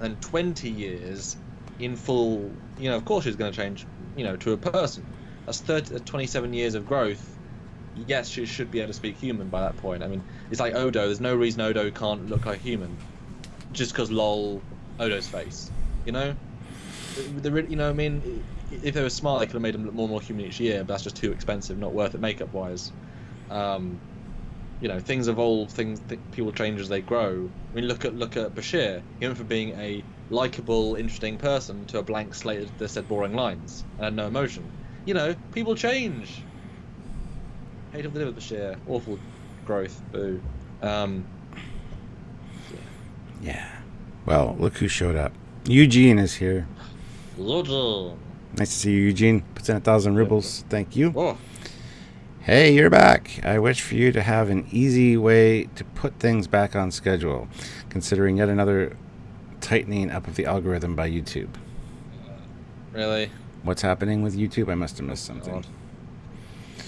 then 20 years in full, of course she's going to change, to a person. That's 27 years of growth. Yes, she should be able to speak human by that point. It's like Odo. There's no reason Odo can't look like human. Just because lol, Odo's face. If they were smart, they could have made him look more and more human each year, but that's just too expensive, not worth it makeup-wise. Things evolve, people change as they grow. Look at Bashir. He went from being a likable, interesting person to a blank slate that said boring lines and had no emotion. People change. Hate to live with Bashir. Awful growth. Boo. Yeah. Well, look who showed up. Eugene is here. Eugene. Nice to see you, Eugene. Puts in 1,000 rubles. Thank you. Oh. Hey, you're back. I wish for you to have an easy way to put things back on schedule, considering yet another tightening up of the algorithm by YouTube. Really? What's happening with YouTube? I must have missed something.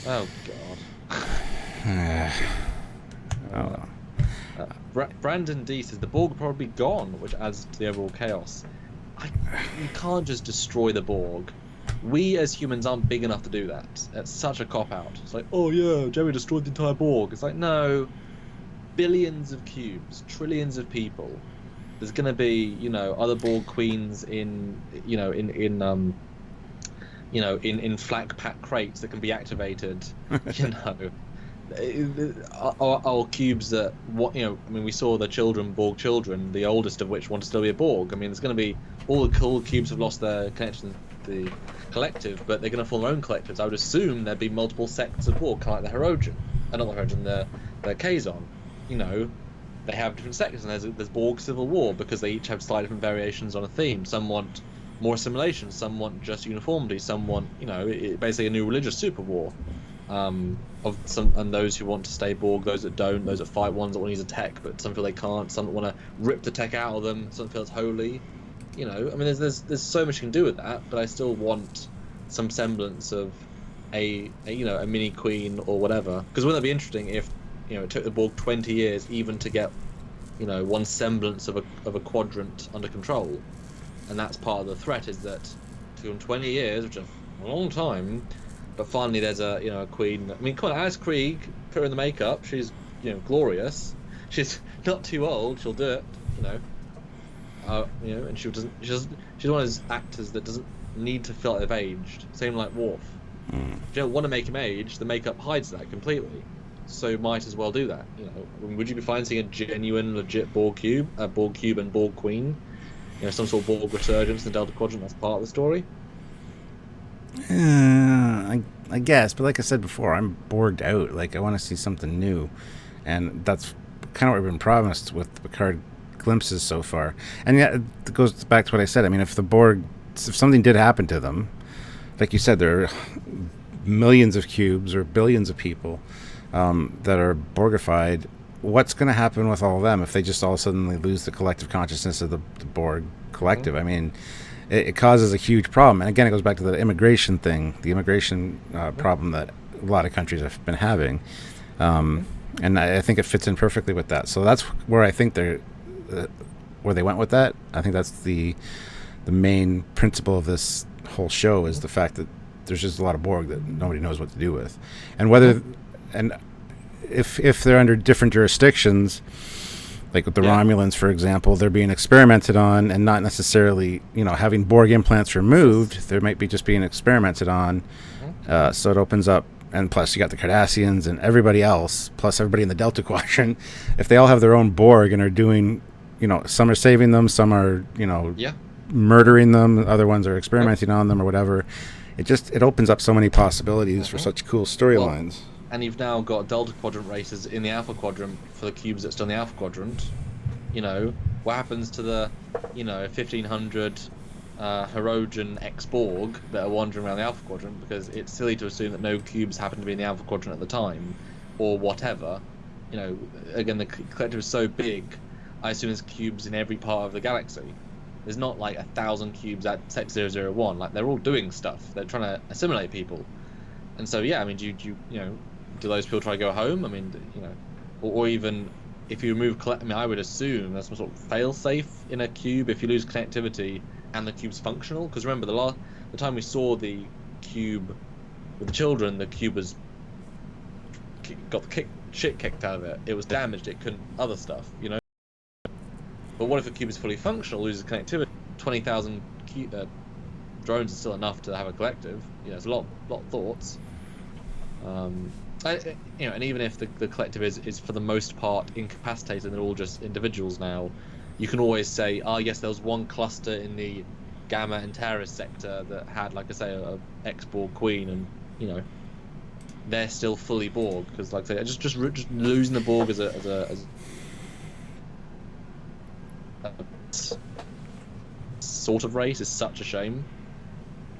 God. Oh, God. Brandon D says the Borg are probably gone, which adds to the overall chaos. You can't just destroy the Borg. We as humans aren't big enough to do that. That's such a cop-out. It's like, oh yeah, Jerry destroyed the entire Borg. It's like, no. Billions of cubes, trillions of people. There's gonna be, other Borg queens in flak pack crates that can be activated. Our cubes that we saw the Borg children, the oldest of which want to still be a Borg. There's going to be all the cool cubes have lost their connection to the collective, but they're going to form their own collectives. I would assume there'd be multiple sects of Borg, kind of like the Hirogen, not the Hirogen, the Kazon. They have different sectors, and there's Borg Civil War because they each have slightly different variations on a theme. Some want more assimilation, some want just uniformity, some want basically a new religious super war. Of some, and those who want to stay Borg, those that don't, those that fight, ones that want to use a tech, but some feel they can't, some that want to rip the tech out of them, some feel it's holy. There's so much you can do with that, but I still want some semblance of a mini queen or whatever. Because wouldn't that be interesting if it took the Borg 20 years even to get one semblance of a quadrant under control, and that's part of the threat, is that it took them 20 years, which is a long time. But finally, there's a queen. Come on, Alice Krieg, put her in the makeup. She's glorious. She's not too old. She'll do it. And she's one of those actors that doesn't need to feel like they've aged. Same like Worf. If you don't want to make him age, the makeup hides that completely. So might as well do that. Would you be fine seeing a genuine, legit Borg cube and Borg Queen? Some sort of Borg resurgence in the Delta Quadrant. That's part of the story. I guess, but like I said before, I'm bored out. Like, I want to see something new, and that's kind of what we've been promised with the Picard glimpses so far. And yeah, it goes back to what I said. I mean, if something did happen to them, like you said, there are millions of cubes or billions of people that are Borgified. What's going to happen with all of them if they just all of a sudden lose the collective consciousness of the Borg collective? I mean, it causes a huge problem. And again, it goes back to the immigration thing, the immigration problem that a lot of countries have been having. And I think it fits in perfectly with that. So that's where I think where they went with that. I think that's the main principle of this whole show, is the fact that there's just a lot of Borg that nobody knows what to do with. And if they're under different jurisdictions, like with the Romulans, for example, they're being experimented on and not necessarily, having Borg implants removed. They might be just being experimented on. So it opens up, and plus you got the Cardassians and everybody else, plus everybody in the Delta Quadrant. If they all have their own Borg and are doing, some are saving them, some are, murdering them, other ones are experimenting on them or whatever. It opens up so many possibilities for such cool storylines. And you've now got Delta Quadrant races in the Alpha Quadrant for the cubes that are still in the Alpha Quadrant. What happens to the, 1,500 Hirogen ex-Borg that are wandering around the Alpha Quadrant? Because it's silly to assume that no cubes happen to be in the Alpha Quadrant at the time, or whatever. Again, the collective is so big, I assume there's cubes in every part of the galaxy. There's not like 1,000 cubes at Sec 001. Like, they're all doing stuff. They're trying to assimilate people. And so, yeah, I mean, do those people try to go home? I mean, or even if you remove I would assume there's some sort of fail-safe in a cube if you lose connectivity and the cube's functional. Because remember, the time we saw the cube with the children, the cube got the shit kicked out of it. It was damaged. It couldn't other stuff, But what if a cube is fully functional, loses connectivity? 20,000 drones is still enough to have a collective. There's a lot of thoughts. And even if the collective is for the most part incapacitated and they're all just individuals now, you can always say, yes, there was one cluster in the Gamma and Terrace sector that had, like I say, a ex-Borg queen, and they're still fully Borg, because, like I say, just losing the Borg as a sort of race is such a shame.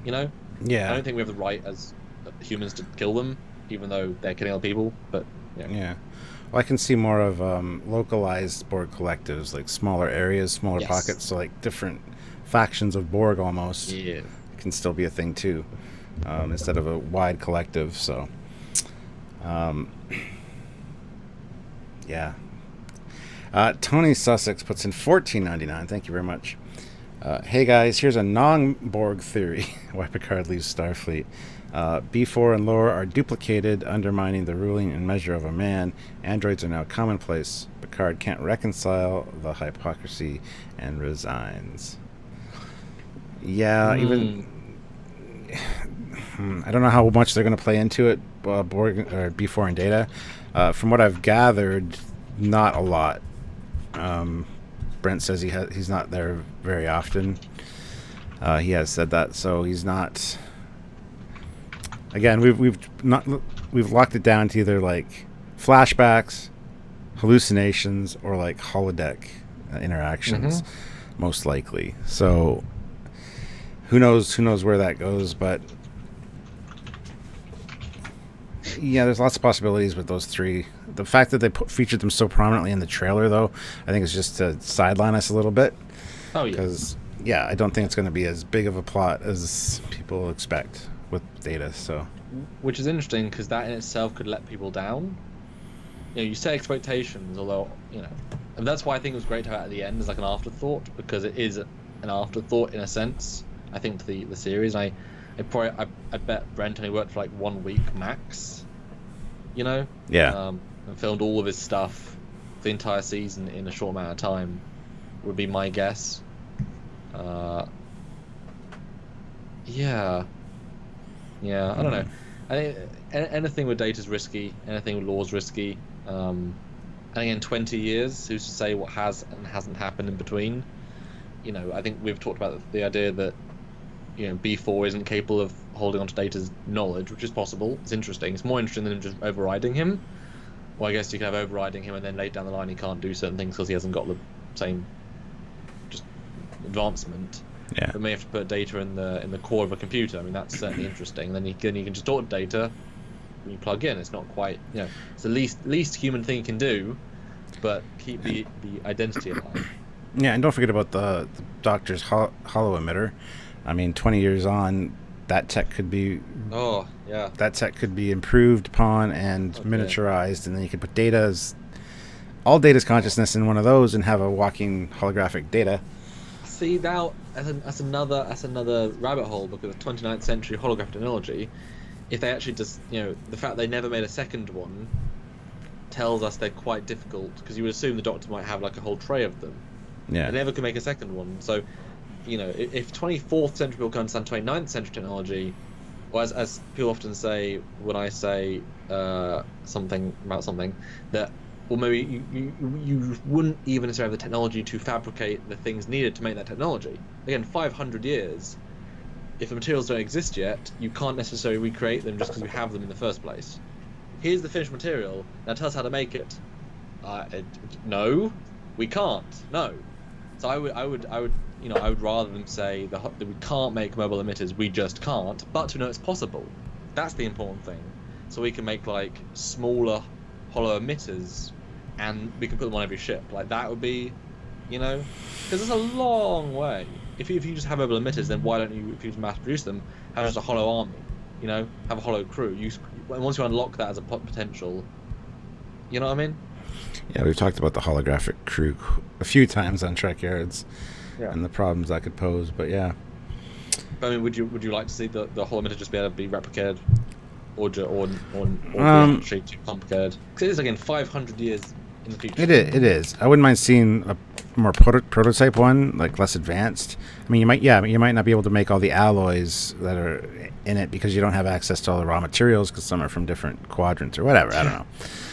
Yeah. I don't think we have the right as humans to kill them, even though they're killing other people. But yeah. Well, I can see more of localized Borg collectives, like smaller areas, smaller pockets, so like different factions of Borg almost. Yeah, it can still be a thing too, instead of a wide collective. So, yeah. Tony Sussex puts in $14.99. Thank you very much. Hey guys, here's a non-Borg theory why Picard leaves Starfleet. B4 and Lore are duplicated, undermining the ruling and measure of a man. Androids are now commonplace. Picard can't reconcile the hypocrisy and resigns. Yeah, even... I don't know how much they're going to play into it, Borg or B4 and Data. From what I've gathered, not a lot. Brent says he's not there very often. He has said that, so he's not. Again, we've locked it down to either like flashbacks, hallucinations, or like holodeck interactions, most likely. So who knows where that goes, but yeah, there's lots of possibilities with those three. The fact that they featured them so prominently in the trailer, though, I think is just to sideline us a little bit. Oh, yeah. Because, yeah, I don't think it's going to be as big of a plot as people expect with Data, so. Which is interesting, because that in itself could let people down. You set expectations, although, and that's why I think it was great to have it at the end as like an afterthought, because it is an afterthought in a sense, I think, to the series. I bet Brent only worked for like 1 week max, Yeah. And filmed all of his stuff the entire season in a short amount of time, would be my guess. Uh, yeah, yeah. I don't know. I think anything with data is risky. Anything with law is risky. And in 20 years, who's to say what has and hasn't happened in between? I think we've talked about the idea that B4 isn't capable of holding onto Data's knowledge, which is possible. It's interesting. It's more interesting than just overriding him. Well, I guess you can have overriding him, and then later down the line he can't do certain things because he hasn't got the same just advancement. Yeah. But may have to put Data in the core of a computer. I mean, that's certainly interesting. Then you can just talk to Data when you plug in. It's not quite, it's the least human thing you can do, but keep the identity alive. Yeah, and don't forget about the Doctor's hollow emitter. I mean, 20 years on, that tech could be improved upon and miniaturized, and then you could put all Data's consciousness in one of those and have a walking holographic Data. See, now that's another rabbit hole, because the 29th century holographic technology, if they actually just the fact they never made a second one tells us they're quite difficult, because you would assume the Doctor might have like a whole tray of them. Yeah. They never could make a second one. So, if 24th century people can understand 29th century technology, or as people often say when I say something about something, that, well, maybe you wouldn't even necessarily have the technology to fabricate the things needed to make that technology. Again, 500 years, if the materials don't exist yet, you can't necessarily recreate them just because we have them in the first place. Here's the finished material, now tell us how to make it. No, we can't. No. So I would rather them say that we can't make mobile emitters, we just can't, but to know it's possible. That's the important thing. So we can make like smaller hollow emitters, and we can put them on every ship. Like that would be, because it's a long way. If you just have mobile emitters, then why don't you, if you mass produce them, have just a hollow army? Have a hollow crew. Once you unlock that as a potential, you know what I mean? Yeah, we've talked about the holographic crew a few times on Trekyards, and the problems that could pose. But yeah. But, I mean, would you like to see the hollow emitter just be able to be replicated, or be actually too complicated? Because it is, again, 500 years in the future. It is. I wouldn't mind seeing a more prototype one, like less advanced. I mean, you might not be able to make all the alloys that are in it because you don't have access to all the raw materials, because some are from different quadrants or whatever. I don't know.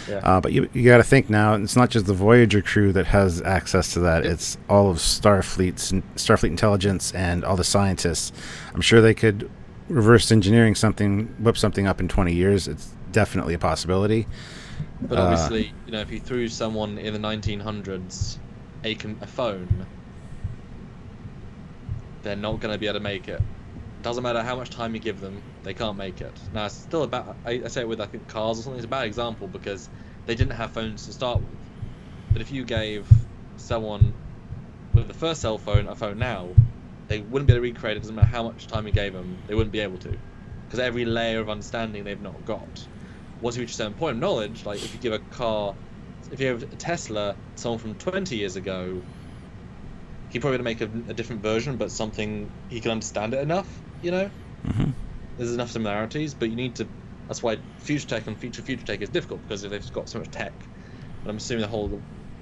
Yeah. But you got to think now, it's not just the Voyager crew that has access to that. It's all of Starfleet intelligence and all the scientists. I'm sure they could reverse engineering whip something up in 20 years. It's definitely a possibility. But obviously, if you threw someone in the 1900s a phone, they're not going to be able to make it. Doesn't matter how much time you give them, they can't make it. Now, it's still about, I say it with, I think, cars or something. It's a bad example because they didn't have phones to start with. But if you gave someone with the first cell phone a phone now, they wouldn't be able to recreate it. Doesn't matter how much time you gave them, they wouldn't be able to, because every layer of understanding they've not got. Once you reach a certain point of knowledge, like if you give a Tesla to someone from 20 years ago, he's probably going to make a different version, but something he can understand it enough, Mm-hmm. There's enough similarities, but you need to. That's why future tech and future tech is difficult, because if they've got so much tech. And I'm assuming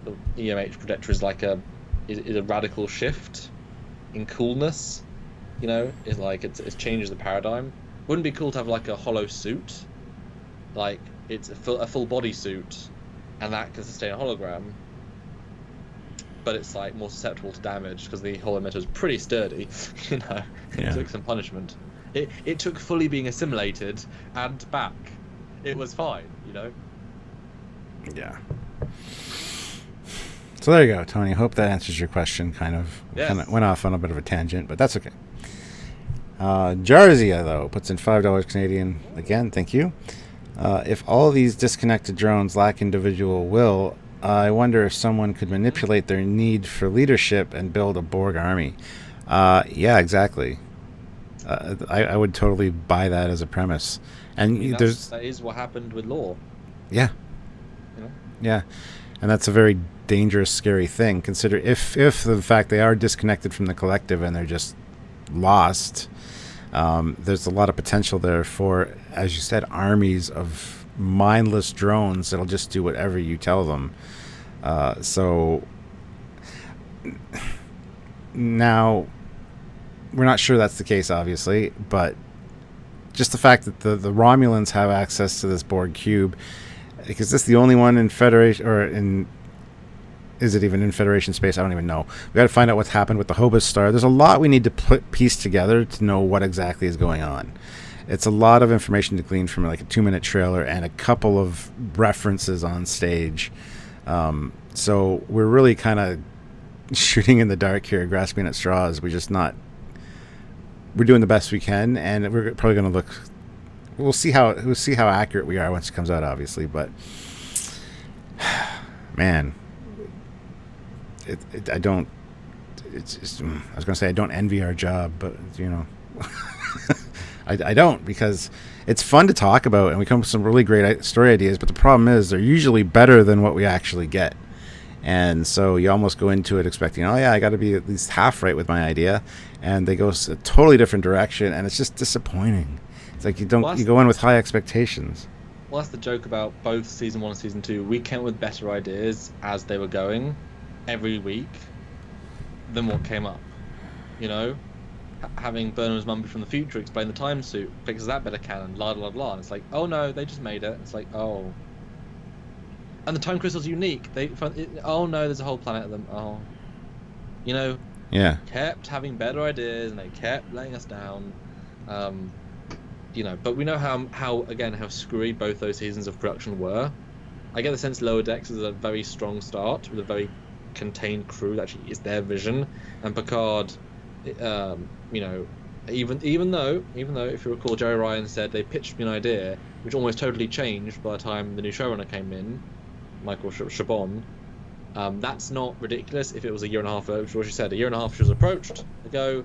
the EMH projector is like a radical shift in coolness. It's like it changes the paradigm. Wouldn't it be cool to have like a hollow suit, like it's a full body suit, and that can sustain a hologram, but it's like more susceptible to damage because the hollow emitter is pretty sturdy. It took some punishment. It took fully being assimilated and back. It was fine, Yeah. So there you go, Tony. Hope that answers your question. Kind of went off on a bit of a tangent, but that's okay. Jarzia, though, puts in $5 Canadian. Again, thank you. If all these disconnected drones lack individual will, I wonder if someone could manipulate their need for leadership and build a Borg army. Yeah, exactly. I would totally buy that as a premise. And that is what happened with Law. Yeah. Yeah. And that's a very dangerous, scary thing. Consider if the fact they are disconnected from the collective and they're just lost, there's a lot of potential there for, as you said, armies of mindless drones that'll just do whatever you tell them. So now we're not sure that's the case, obviously, but just the fact that the Romulans have access to this Borg cube, because this is the only one in Federation, or in, is it even in Federation space? I don't even know. We got to find out what's happened with the Hobus star. There's a lot we need to piece together to know what exactly is going on. It's a lot of information to glean from like a 2-minute trailer and a couple of references on stage. So we're really kind of shooting in the dark here, grasping at straws. We're doing the best we can, and we're probably going to look. We'll see how accurate we are once it comes out, obviously. But man, I don't. I was going to say I don't envy our job, but I don't, because it's fun to talk about and we come up with some really great story ideas. But the problem is they're usually better than what we actually get. And so you almost go into it expecting, oh yeah, I got to be at least half right with my idea, and they go a totally different direction, and it's just disappointing. It's like you go in with high expectations. Well, that's the joke about both season 1 and season 2. We came up with better ideas as they were going every week than what came up. Having Burnham's mum from the future explain the time suit because that bit of canon, blah blah blah. And it's like, oh no, they just made it. It's like, oh. And the time crystal's unique. Oh no, there's a whole planet of them. Oh, Yeah. Kept having better ideas, and they kept letting us down. But we know how screwy both those seasons of production were. I get the sense Lower Decks is a very strong start with a very contained crew that actually is their vision, and Picard, even though if you recall, Jerry Ryan said they pitched me an idea which almost totally changed by the time the new showrunner came in, Michael Chabon. That's not ridiculous if it was a year and a half ago, which was what she said. A year and a half she was approached, they go,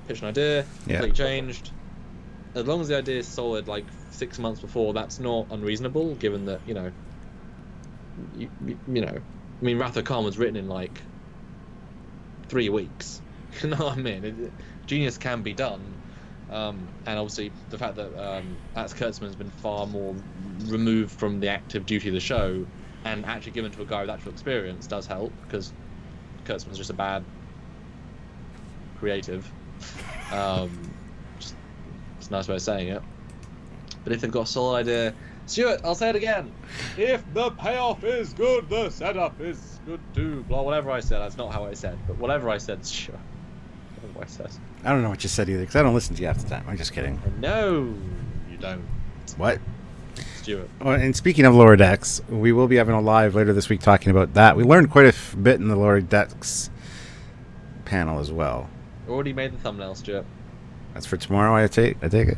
pitched an idea, completely changed. As long as the idea is solid, like 6 months before, that's not unreasonable, given that, Wrath of Khan was written in like 3 weeks. You know what I mean? Genius can be done. And obviously the fact that Alex Kurtzman's been far more removed from the active duty of the show and actually given to a guy with actual experience does help, because Kurtzman's just a bad creative. Just it's a nice way of saying it. But if they've got a solid idea, Stuart, I'll say it again. If the payoff is good, the setup is good too. Blah, whatever I said. That's not how I said, but whatever I said, sure. Whatever I said. I don't know what you said either, because I don't listen to you half the time. I'm just kidding. No, you don't. What? Stuart. Well, and speaking of Lower Decks, we will be having a live later this week talking about that. We learned quite a bit in the Lower Decks panel as well. Already made the thumbnail, Stuart. That's for tomorrow, I take it? It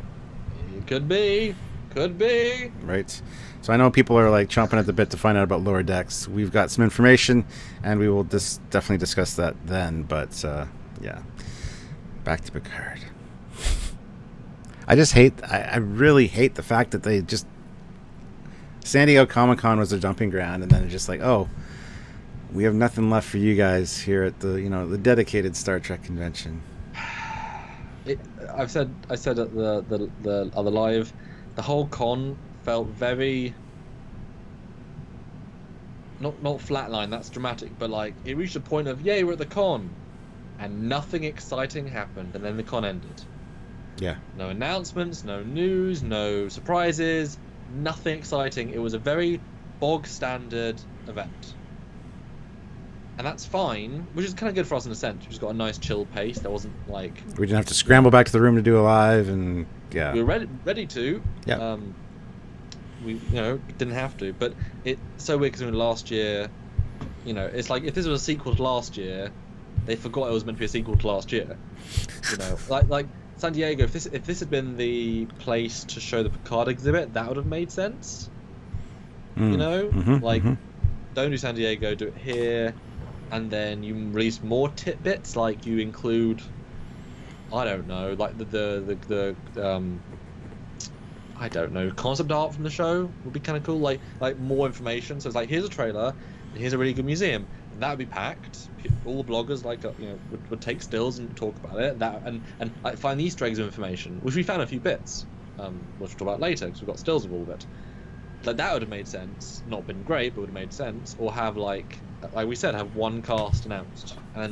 could be. Could be. Right. So I know people are like chomping at the bit to find out about Lower Decks. We've got some information, and we will definitely discuss that then. But, yeah. Back to Picard. I really hate the fact that they just... San Diego Comic-Con was their dumping ground, and then they're just like, oh, we have nothing left for you guys here at the dedicated Star Trek convention. I said at the other live, the whole con felt very not flatline. That's dramatic, but like it reached a point of yay, we're at the con, and nothing exciting happened, and then the con ended. Yeah. No announcements, no news, no surprises, nothing exciting. It was a very bog standard event. And that's fine, which is kind of good for us in a sense. We just got a nice chill pace. There wasn't like... We didn't have to scramble back to the room to do a live, and yeah. We were ready to. Yeah. We didn't have to. But it's so weird because last year, it's like if this was a sequel to last year, they forgot it was meant to be a sequel to last year. Like San Diego, if this had been the place to show the Picard exhibit, that would have made sense. Mm-hmm. Don't do San Diego, do it here. And then you release more tidbits, like you include, I don't know, like the I don't know, concept art from the show would be kind of cool, like more information. So it's like, here's a trailer, and here's a really good museum, and that would be packed. All the bloggers would take stills and talk about it. And find the Easter eggs of information, which we found a few bits, which we'll talk about later because we've got stills of all of it. Like that would have made sense. Not been great, but would have made sense. Or have like we said, have one cast announced, and then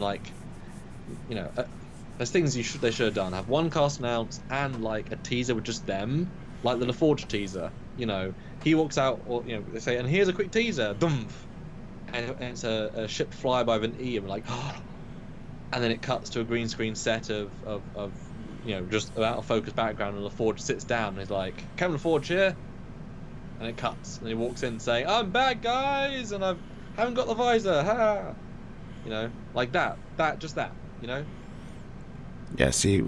There's things they should have done. Have one cast announced and like a teaser with just them, like the LaForge teaser. You know, he walks out, or you know, they say, and here's a quick teaser, dumph, and it's a ship flyby of an E, and we're like, oh. And then it cuts to a green screen set of you know, just out of focus background, and LaForge sits down and he's like, Captain LaForge here, and it cuts, and he walks in saying, I'm back, guys, and I haven't got the visor, ha. You know, like that, you know. Yeah, see,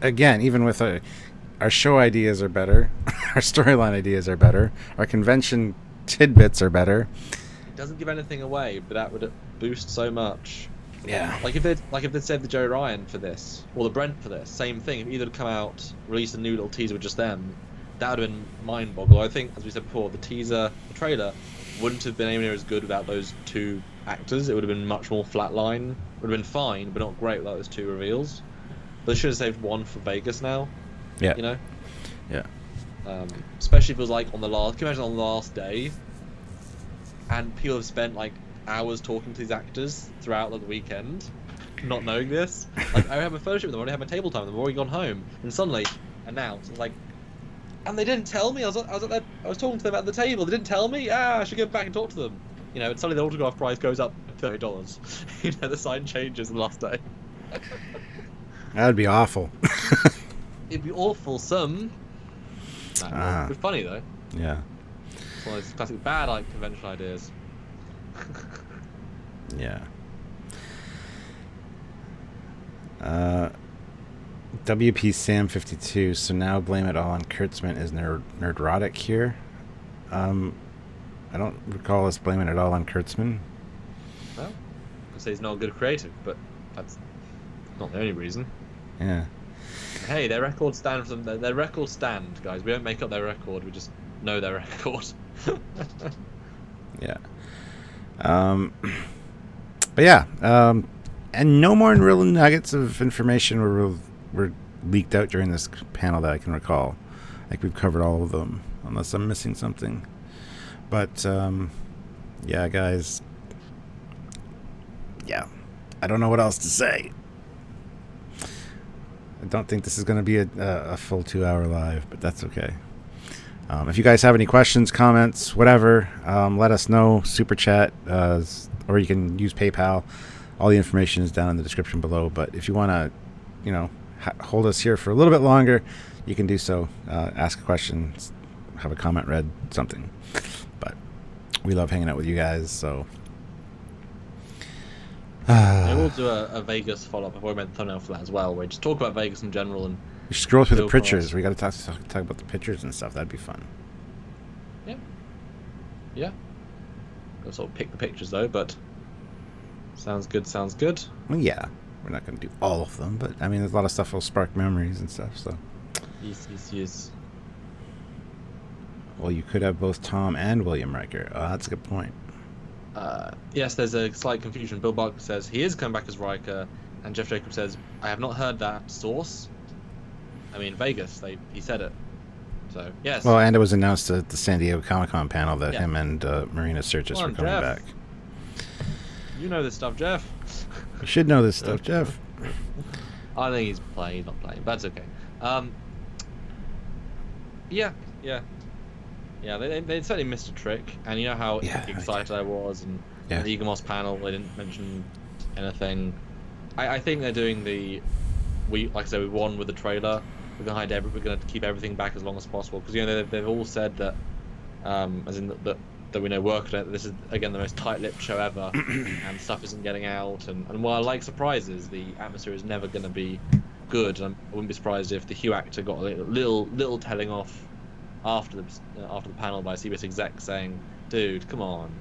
again, even with our show ideas are better, our storyline ideas are better, our convention tidbits are better. It doesn't give anything away, but that would boost so much. Yeah. Like if they'd saved the Joe Ryan for this, or the Brent for this, same thing. If either had come out, released a new little teaser with just them, that would have been mind-boggling. I think, as we said before, the trailer wouldn't have been anywhere near as good without those two actors. It would have been much more flatline. Would have been fine, but not great without those two reveals. But they should have saved one for Vegas now. Yeah. You know. Yeah. Especially if it was like on the last. Can you imagine on the last day? And people have spent like hours talking to these actors throughout like, the weekend, not knowing this. Like I have a photo shoot with them, I already have my table time, they've already gone home, and suddenly announced. It's like, and they didn't tell me. I was talking to them at the table. They didn't tell me. I should go back and talk to them. You know, and suddenly the autograph price goes up $30. You know, the sign changes the last day. That would be awful. It'd be awful. Some. It'd be funny though. Yeah. It's one of those classic bad like conventional ideas. Yeah. WP Sam 52. So now blame it all on Kurtzman is nerdrotic here. I don't recall us blaming it all on Kurtzman. Well, I say he's not a good creative, but that's not the only reason. Yeah. Hey, their record stand from their record stand, guys. We don't make up their record. We just know their record. Yeah. But yeah. And no more real nuggets of information were leaked out during this panel that I can recall. I think we've covered all of them, unless I'm missing something. But yeah, guys. Yeah, I don't know what else to say. I don't think this is going to be a full 2-hour live, but that's okay. If you guys have any questions, comments, whatever, let us know. Super chat, or you can use PayPal. All the information is down in the description below. But if you want to, you know, hold us here for a little bit longer, you can do so. Ask a question, have a comment read, something. But we love hanging out with you guys, so. I will do a Vegas follow-up. I've already made the thumbnail for that as well, where we just talk about Vegas in general and. You should scroll through the pictures. We got to talk about the pictures and stuff. That'd be fun. Yeah. Yeah. I'll sort of pick the pictures though, but sounds good. Sounds good. Well, yeah, we're not going to do all of them, but I mean, there's a lot of stuff that'll spark memories and stuff. So. Yes. Well, you could have both Tom and William Riker. Oh, that's a good point. Yes, there's a slight confusion. Bill Barker says he is coming back as Riker, and Jeff Jacobs says, I have not heard that source. I mean, Vegas, he said it. So, yes. Well, and it was announced at the San Diego Comic-Con panel that him and Marina Sirtis were coming back. You know this stuff, Jeff. You should know this stuff, Jeff. I think he's playing. He's not playing, but that's okay. Yeah. They certainly missed a trick, and you know how excited I was, and the Eaglemoss panel, they didn't mention anything. I think they're doing like I said, we won with the trailer. We're gonna keep everything back as long as possible, because you know they've all said that, as in that we know work on it. This is again the most tight-lipped show ever, and stuff isn't getting out. And while I like surprises, the atmosphere is never going to be good. And I wouldn't be surprised if the Hugh actor got a little telling off after the panel by a CBS exec saying, "Dude, come on."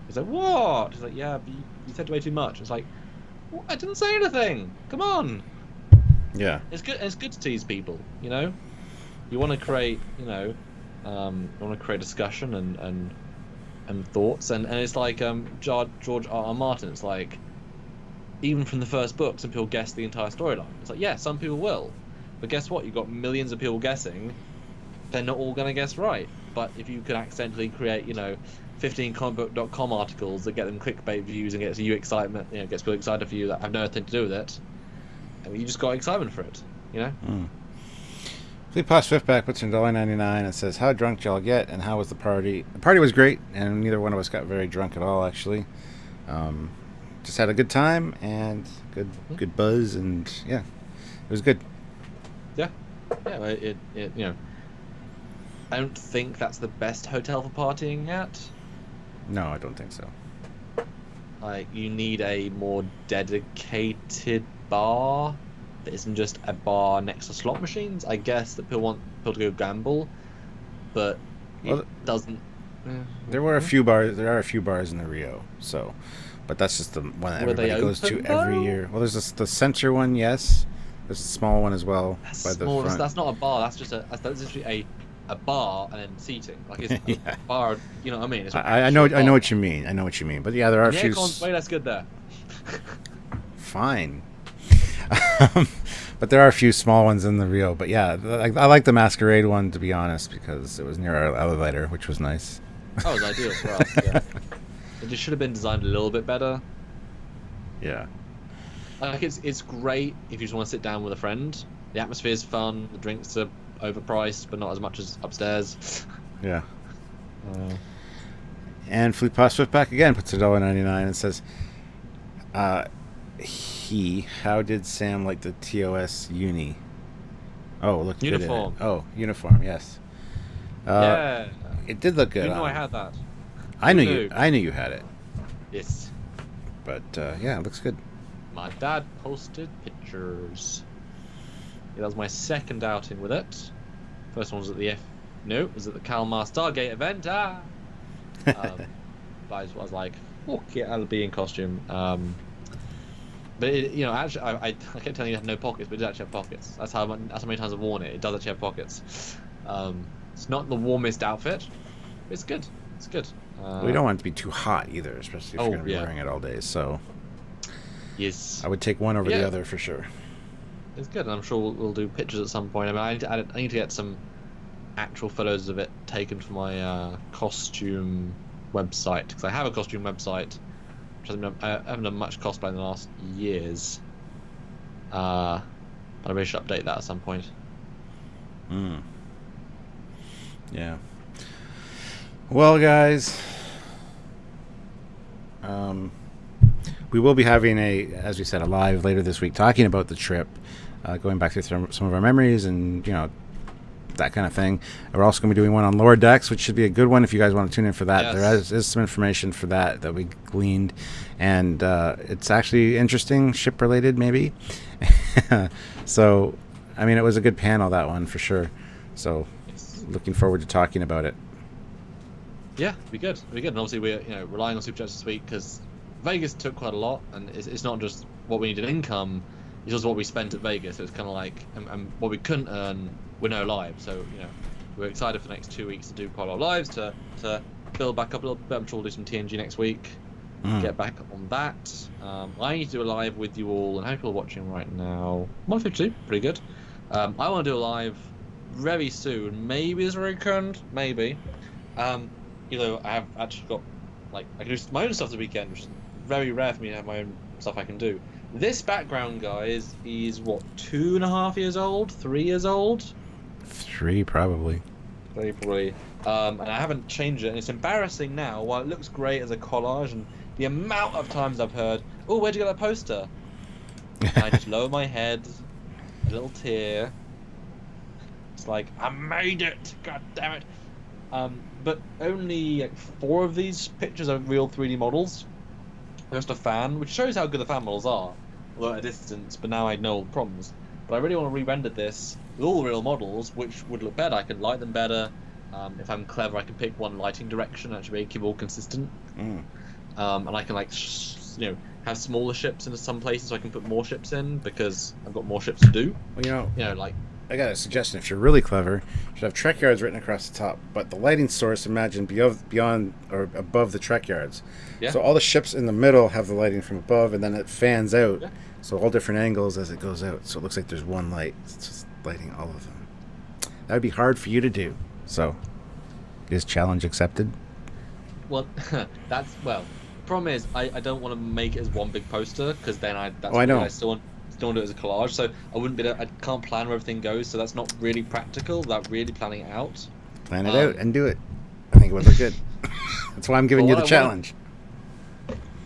He's like, "What?" He's like, "Yeah, but you said way too much." It's like, well, I didn't say anything. Come on. Yeah. It's good. It's good to tease people. You know, you want to create. You know, you want to create discussion and thoughts, and it's like George R. Martin. It's like, even from the first book, some people guess the entire storyline. It's like, yeah, some people will, but guess what? You've got millions of people guessing. They're not all going to guess right. But if you could accidentally create, 15 comicbook.com articles that get them clickbait views and gets you excitement, gets people excited for you that have nothing to do with it, I mean, you just got excitement for it, you know. Fleetpaw Swiftback puts in $1.99 and says, "How drunk y'all get, and how was the party?" The party was great, and neither one of us got very drunk at all. Actually, just had a good time and good buzz, and yeah, it was good. Yeah. It you know, I don't think that's the best hotel for partying at. No, I don't think so. Like, you need a more dedicated bar that isn't just a bar next to slot machines. I guess that people want people to go gamble, but it doesn't. There are a few bars in the Rio, so, but that's just the one that everybody goes to every year. Well, there's the center one, yes. There's a small one as well by the front. That's not a bar. That's literally a bar and then seating. Like, it's a bar. You know what I mean? It's I know what you mean. I know what you mean. But yeah, there are a few. Aircon's way less good there. Fine. But there are a few small ones in the Rio. But yeah, I like the Masquerade one, to be honest, because it was near our elevator, which was nice. That was ideal for us. Yeah. It just should have been designed a little bit better. Yeah. Like, it's great if you just want to sit down with a friend. The atmosphere is fun. The drinks are overpriced, but not as much as upstairs. Yeah. And Fleetpaw Swiftback again puts $1.99 and says, how did Sam like the TOS uni? Oh, look, uniform. Uniform. Yes. Yeah. It did look good. You know I had that. I knew you had it. Yes. But yeah, it looks good. My dad posted pictures. Yeah, that was my second outing with it. First one was at the was at the Kalmar Stargate event. But I was like, fuck yeah, I'll be in costume. But actually, I kept telling you it had no pockets, but it did actually have pockets. That's how many times I've worn it. It does actually have pockets. It's not the warmest outfit, but it's good. It's good. We don't want it to be too hot either, especially if you're going to be wearing it all day. So yes, I would take one over the other for sure. It's good, and I'm sure we'll do pictures at some point. I mean, I need to get some actual photos of it taken for my costume website, because I have a costume website, which I haven't done much cosplay in the last years. But I really should update that at some point. Yeah. Well, guys, we will be having as we said, a live later this week talking about the trip, going back through some of our memories and that kind of thing. We're also going to be doing one on Lower Decks, which should be a good one if you guys want to tune in for that. Yes. There is some information for that we gleaned, and it's actually interesting, ship related maybe. So, I mean, it was a good panel, that one, for sure. So, looking forward to talking about it. Yeah, it'd be good. And obviously we're relying on Super Chats this week because Vegas took quite a lot, and it's not just what we need in income, it's also what we spent at Vegas. So it's kind of like, and what we couldn't earn, we're no live. So we're excited for the next 2 weeks to do quite a lot of lives to build back up a little bit. I'm sure we'll do some TNG next week. Get back on that. I need to do a live with you all, and how people are watching right now. 152, pretty good. I want to do a live very soon. Maybe this weekend, maybe. I have actually got, I can do my own stuff this weekend, which is very rare for me to have my own stuff I can do. This background, guys, is what, 2.5 years old? 3 years old? 3, probably. 3, probably. And I haven't changed it, and it's embarrassing now. While it looks great as a collage, and the amount of times I've heard, "Oh, where'd you get that poster?" And I just lower my head, a little tear. It's like, I made it! God damn it! But only 4 of these pictures are real 3D models. Just a fan, which shows how good the fan models are, although at a distance, but now I know all the problems. But I really want to re-render this with all the real models, which would look better. I can light them better. If I'm clever, I can pick one lighting direction and actually keep it all consistent. And I can have smaller ships in some places, so I can put more ships in because I've got more ships to do. Well, I got a suggestion. If you're really clever, you should have Trekyards written across the top, but the lighting source, imagine, beyond or above the Trekyards. Yeah. So all the ships in the middle have the lighting from above, and then it fans out. Yeah. So all different angles as it goes out. So it looks like there's one light. It's just lighting all of them. That would be hard for you to do. So, is challenge accepted? Well, problem is I don't want to make it as one big poster, because then I know. I still want don't want to do it as a collage. So I wouldn't be. I can't plan where everything goes. So that's not really practical without really planning it out. Plan it out and do it. I think it would look good. That's why I'm giving you the challenge.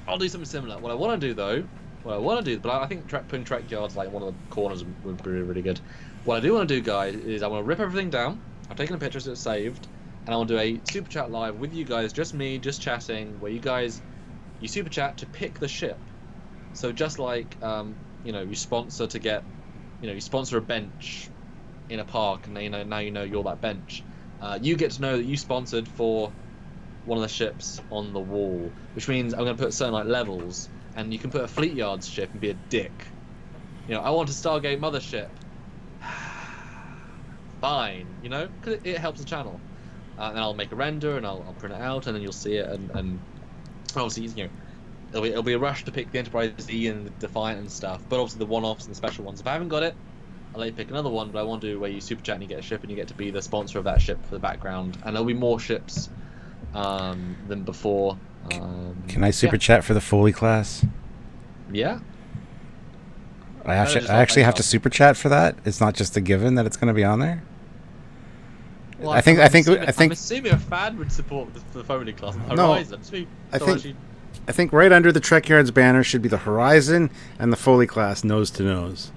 I'll do something similar. What I want to do though, but I think putting Trekyards like one of the corners would be really good. What I do want to do, guys, is I want to rip everything down. I've taken a picture so it's saved, and I want to do a super chat live with you guys, just me, just chatting, where you super chat to pick the ship. So just like you sponsor to get, you sponsor a bench in a park, and now you know you're that bench. You get to know that you sponsored for one of the ships on the wall, which means I'm going to put certain like levels, and you can put a Fleet Yards ship and be a dick. I want a Stargate mothership. Fine, because it helps the channel. And I'll make a render and I'll print it out, and then you'll see it, and obviously it'll be a rush to pick the Enterprise E and the Defiant and stuff, but obviously the one-offs and the special ones. If I haven't got it, I'll let you pick another one, but I want to do where you super chat and you get a ship and you get to be the sponsor of that ship for the background, and there'll be more ships than before. Can I super chat for the Foley class? Yeah. I actually have to super chat for that. It's not just a given that it's going to be on there. Well, I'm assuming a fan would support the Foley class on Horizon. I think right under the Trekyards banner should be the Horizon and the Foley class nose to nose,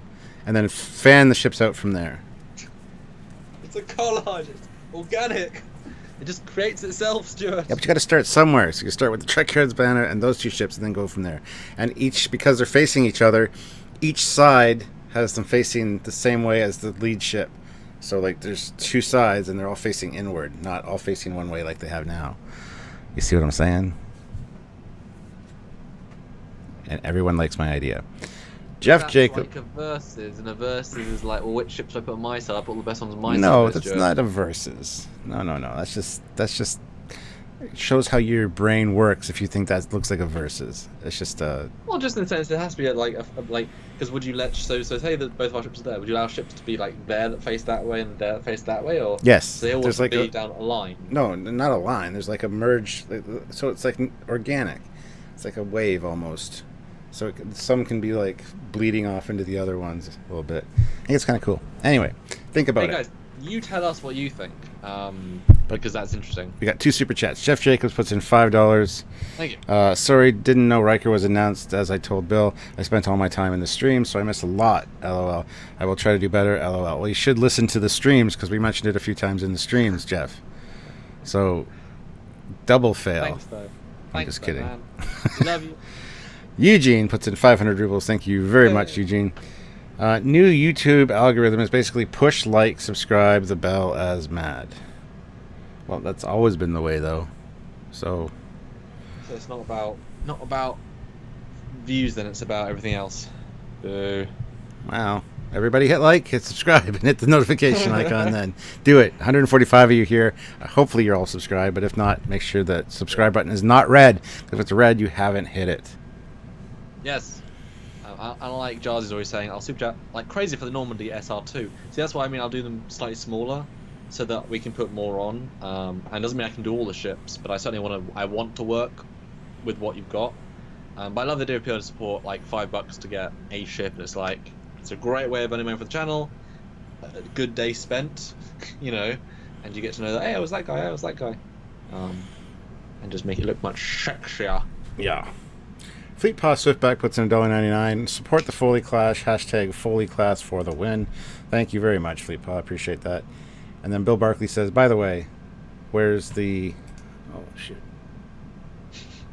and then fan the ships out from there. It's a collage. It's organic. It just creates itself, Stuart. Yeah, but you got to start somewhere. So you start with the Trekyards banner and those two ships, and then go from there. And because they're facing each other, each side has them facing the same way as the lead ship. So like there's two sides, and they're all facing inward, not all facing one way like they have now. You see what I'm saying? And everyone likes my idea. Jeff Jacob. Like a versus, and a versus is like, well, which ships do I put on my side? I put all the best ones on my side. No, that's not a versus. No. That's just it shows how your brain works. If you think that looks like a versus, it's just a. Well, just in the sense, it has to be like because would you let so say that both of our ships are there? Would you allow ships to be like there that face that way and there that face that way, or yes? So they always be down a line. No, not a line. There's like a merge, so it's like organic. It's like a wave almost. So some can be like bleeding off into the other ones a little bit. I think it's kind of cool. Anyway, think about it. Hey guys, you tell us what you think, because that's interesting. We got 2 super chats. Jeff Jacobs puts in $5. Thank you. Sorry, didn't know Riker was announced. As I told Bill, I spent all my time in the stream, so I missed a lot. LOL. I will try to do better. LOL. Well, you should listen to the streams because we mentioned it a few times in the streams, Jeff. So, double fail. Thanks, though. I'm just kidding. Man. Love you. Eugene puts in 500 rubles. Thank you very much, Eugene. New YouTube algorithm is basically push, like, subscribe, the bell as mad. Well, that's always been the way, though. So it's not about views, then it's about everything else. Boo. Wow. Everybody hit like, hit subscribe, and hit the notification icon then. Do it. 145 of you here. Hopefully you're all subscribed, but if not, make sure that subscribe button is not red. If it's red, you haven't hit it. Yes. I like Jars is always saying, I'll super chat like crazy for the Normandy SR2. See, that's why I'll do them slightly smaller so that we can put more on. And it doesn't mean I can do all the ships, but I certainly want to work with what you've got. But I love the idea of being able to support like $5 to get a ship, and it's a great way of earning money for the channel. A good day spent, and you get to know that, hey, I was that guy, and just make it look much sexier. Yeah. Fleet Paw Swiftback puts in $1.99. Support the Foley Clash. # Foley Class for the win. Thank you very much, Fleet Paw. I appreciate that. And then Bill Barkley says, by the way, where's the... Oh, shit.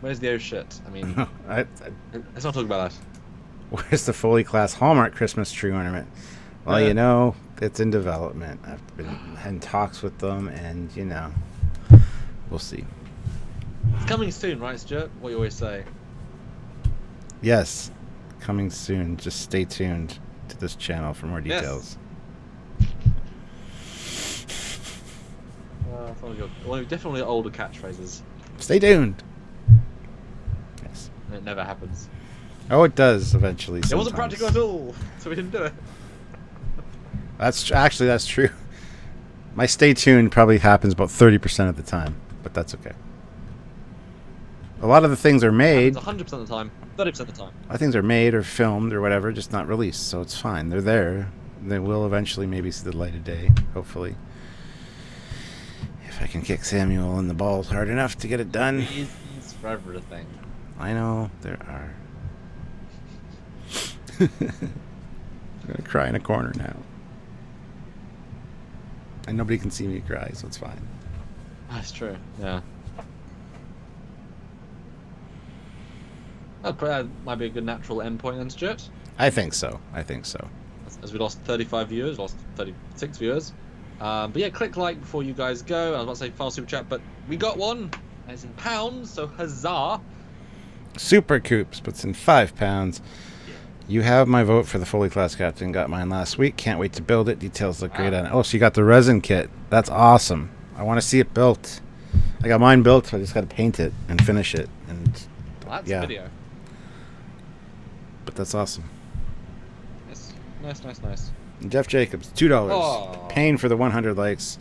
Where's the oh shit? I mean, let's not talk about that. Where's the Foley Class Hallmark Christmas tree ornament? Well, it's in development. I've been in talks with them, and, we'll see. It's coming soon, right, Stuart? What you always say. Yes, coming soon. Just stay tuned to this channel for more details. Definitely older catchphrases. Stay tuned. Yes. It never happens. Oh, it does eventually. Sometimes. It wasn't practical at all, so we didn't do it. That's true. My stay tuned probably happens about 30% of the time, but that's okay. A lot of the things are made. 100% of the time, 30% of the time. A lot of things are made or filmed or whatever, just not released, so it's fine. They're there. They will eventually maybe see the light of day, hopefully. If I can kick Samuel in the balls hard enough to get it done. Reasons for everything. I know there are. I'm gonna cry in a corner now. And nobody can see me cry, so it's fine. That's true, yeah. That might be a good natural endpoint then, Stuart. I think so. As we lost 35 viewers, lost 36 viewers. But yeah, click like before you guys go. I was about to say file super chat, but we got one. And it's in pounds, so huzzah. Super Coops, but it's in £5. You have my vote for the Foley class captain. Got mine last week. Can't wait to build it. Details look great on it. Oh, so you got the resin kit. That's awesome. I want to see it built. I got mine built, so I just got to paint it and finish it. And Well, that's yeah. a video. But that's awesome. Nice. Jeff Jacobs, $2. Oh. Paying for the 100 likes.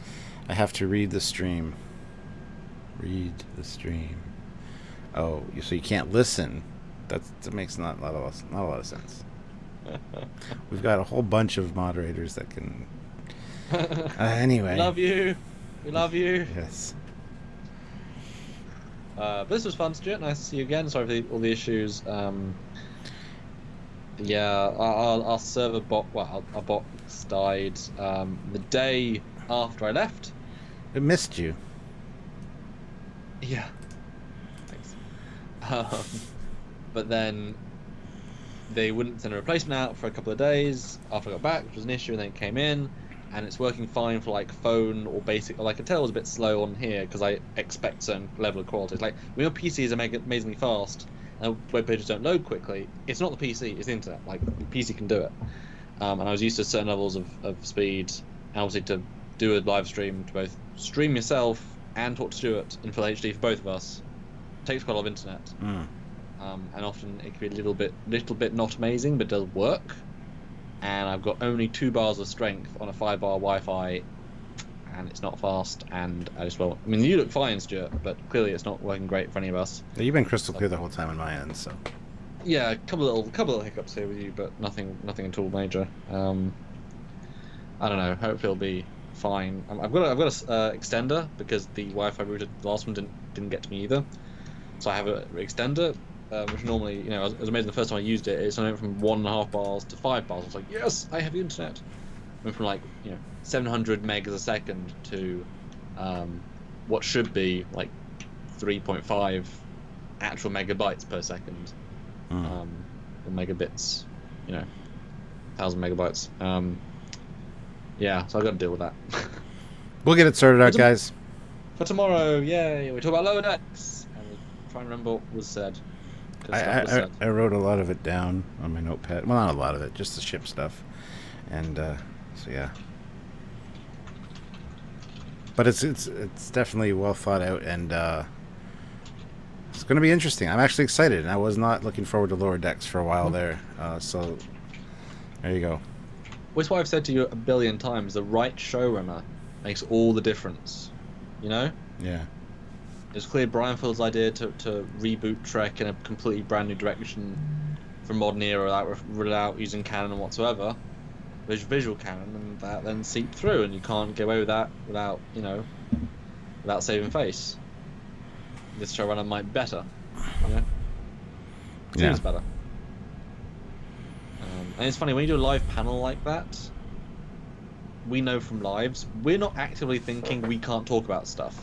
I have to read the stream. Read the stream. Oh, so you can't listen. That makes not a lot of sense. We've got a whole bunch of moderators that can. Anyway. We love you. Yes. But this was fun, Stuart. Nice to see you again. Sorry for all the issues. Yeah, our server bot. Well, our bots died the day after I left. It missed you. Yeah. Thanks. But then they wouldn't send a replacement out for a couple of days after I got back, which was an issue, and then it came in, and it's working fine for like phone or basic. Like I tell, it was a bit slow on here because I expect certain level of quality. It's like when your PC is amazingly fast and web pages don't load quickly, it's not the PC, it's the internet. Like the PC can do it, and I was used to certain levels of speed, and obviously to do a live stream, to both stream yourself and talk to Stuart in full HD for both of us, takes quite a lot of internet. And often it can be a little bit not amazing, but does work. And I've got only 2 bars of strength on a 5-bar Wi-Fi, and it's not fast. And I just I mean, you look fine, Stuart, but clearly it's not working great for any of us. Yeah, you've been crystal clear the whole time on my end, so. Yeah, a couple little hiccups here with you, but nothing at all major. I don't know. Hopefully it'll be fine. I've got a extender because the Wi-Fi router, the last one didn't get to me either. So I have an extender. Which normally, it was amazing the first time I used it. It's went from 1.5 bars to 5 bars. I was like, yes, I have the internet. Went from 700 megs a second to what should be like 3.5 actual megabytes per second, or megabits, 1,000 megabytes. Yeah, so I've got to deal with that. We'll get it sorted out, guys. For tomorrow, yay! We talk about lower decks, and we try and remember what was said. I wrote a lot of it down on my notepad. Well, not a lot of it, just the ship stuff. And so yeah. But it's definitely well thought out, and it's going to be interesting. I'm actually excited, and I was not looking forward to lower decks for a while there. So there you go. Which is why I've said to you a billion times: the right showrunner makes all the difference. Yeah. It was clear Brian Field's idea to reboot Trek in a completely brand new direction from modern era without using canon whatsoever, visual canon, and that then seeped through, and you can't get away with that without saving face. This showrunner might be better, Seems better. And it's funny when you do a live panel like that. We know from lives we're not actively thinking we can't talk about stuff.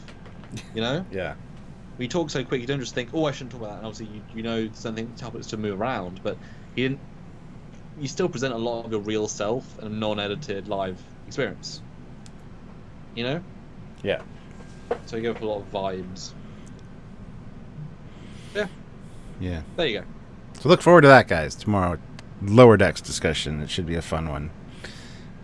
Yeah. We talk so quick, you don't just think, oh, I shouldn't talk about that. And obviously, something topics to move around, but you still present a lot of your real self in a non-edited live experience. Yeah. So you go for a lot of vibes. Yeah. There you go. So look forward to that, guys. Tomorrow, lower decks discussion. It should be a fun one.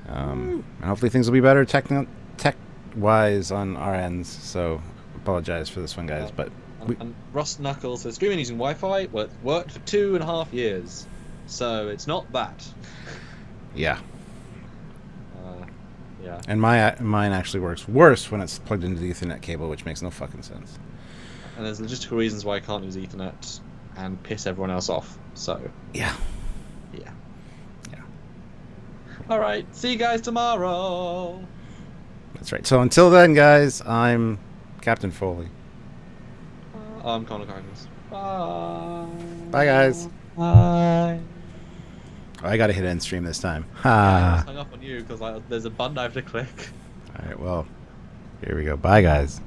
And hopefully things will be better tech-wise on our ends. So apologize for this one, guys. But and Rust Knuckles says streaming using Wi-Fi. Well, it worked for 2.5 years, so it's not that. Yeah. Yeah. And mine actually works worse when it's plugged into the Ethernet cable, which makes no fucking sense. and there's logistical reasons why I can't use Ethernet and piss everyone else off. So Yeah. yeah. Yeah. All right. See you guys tomorrow. That's right. So until then, guys, I'm Captain Foley. I'm Connor Kindness. Bye. Bye, guys. Bye. Oh, I gotta hit end stream this time. Yeah, I Ha. just hung up on you because there's a button I have to click. All right. Well, here we go. Bye, guys.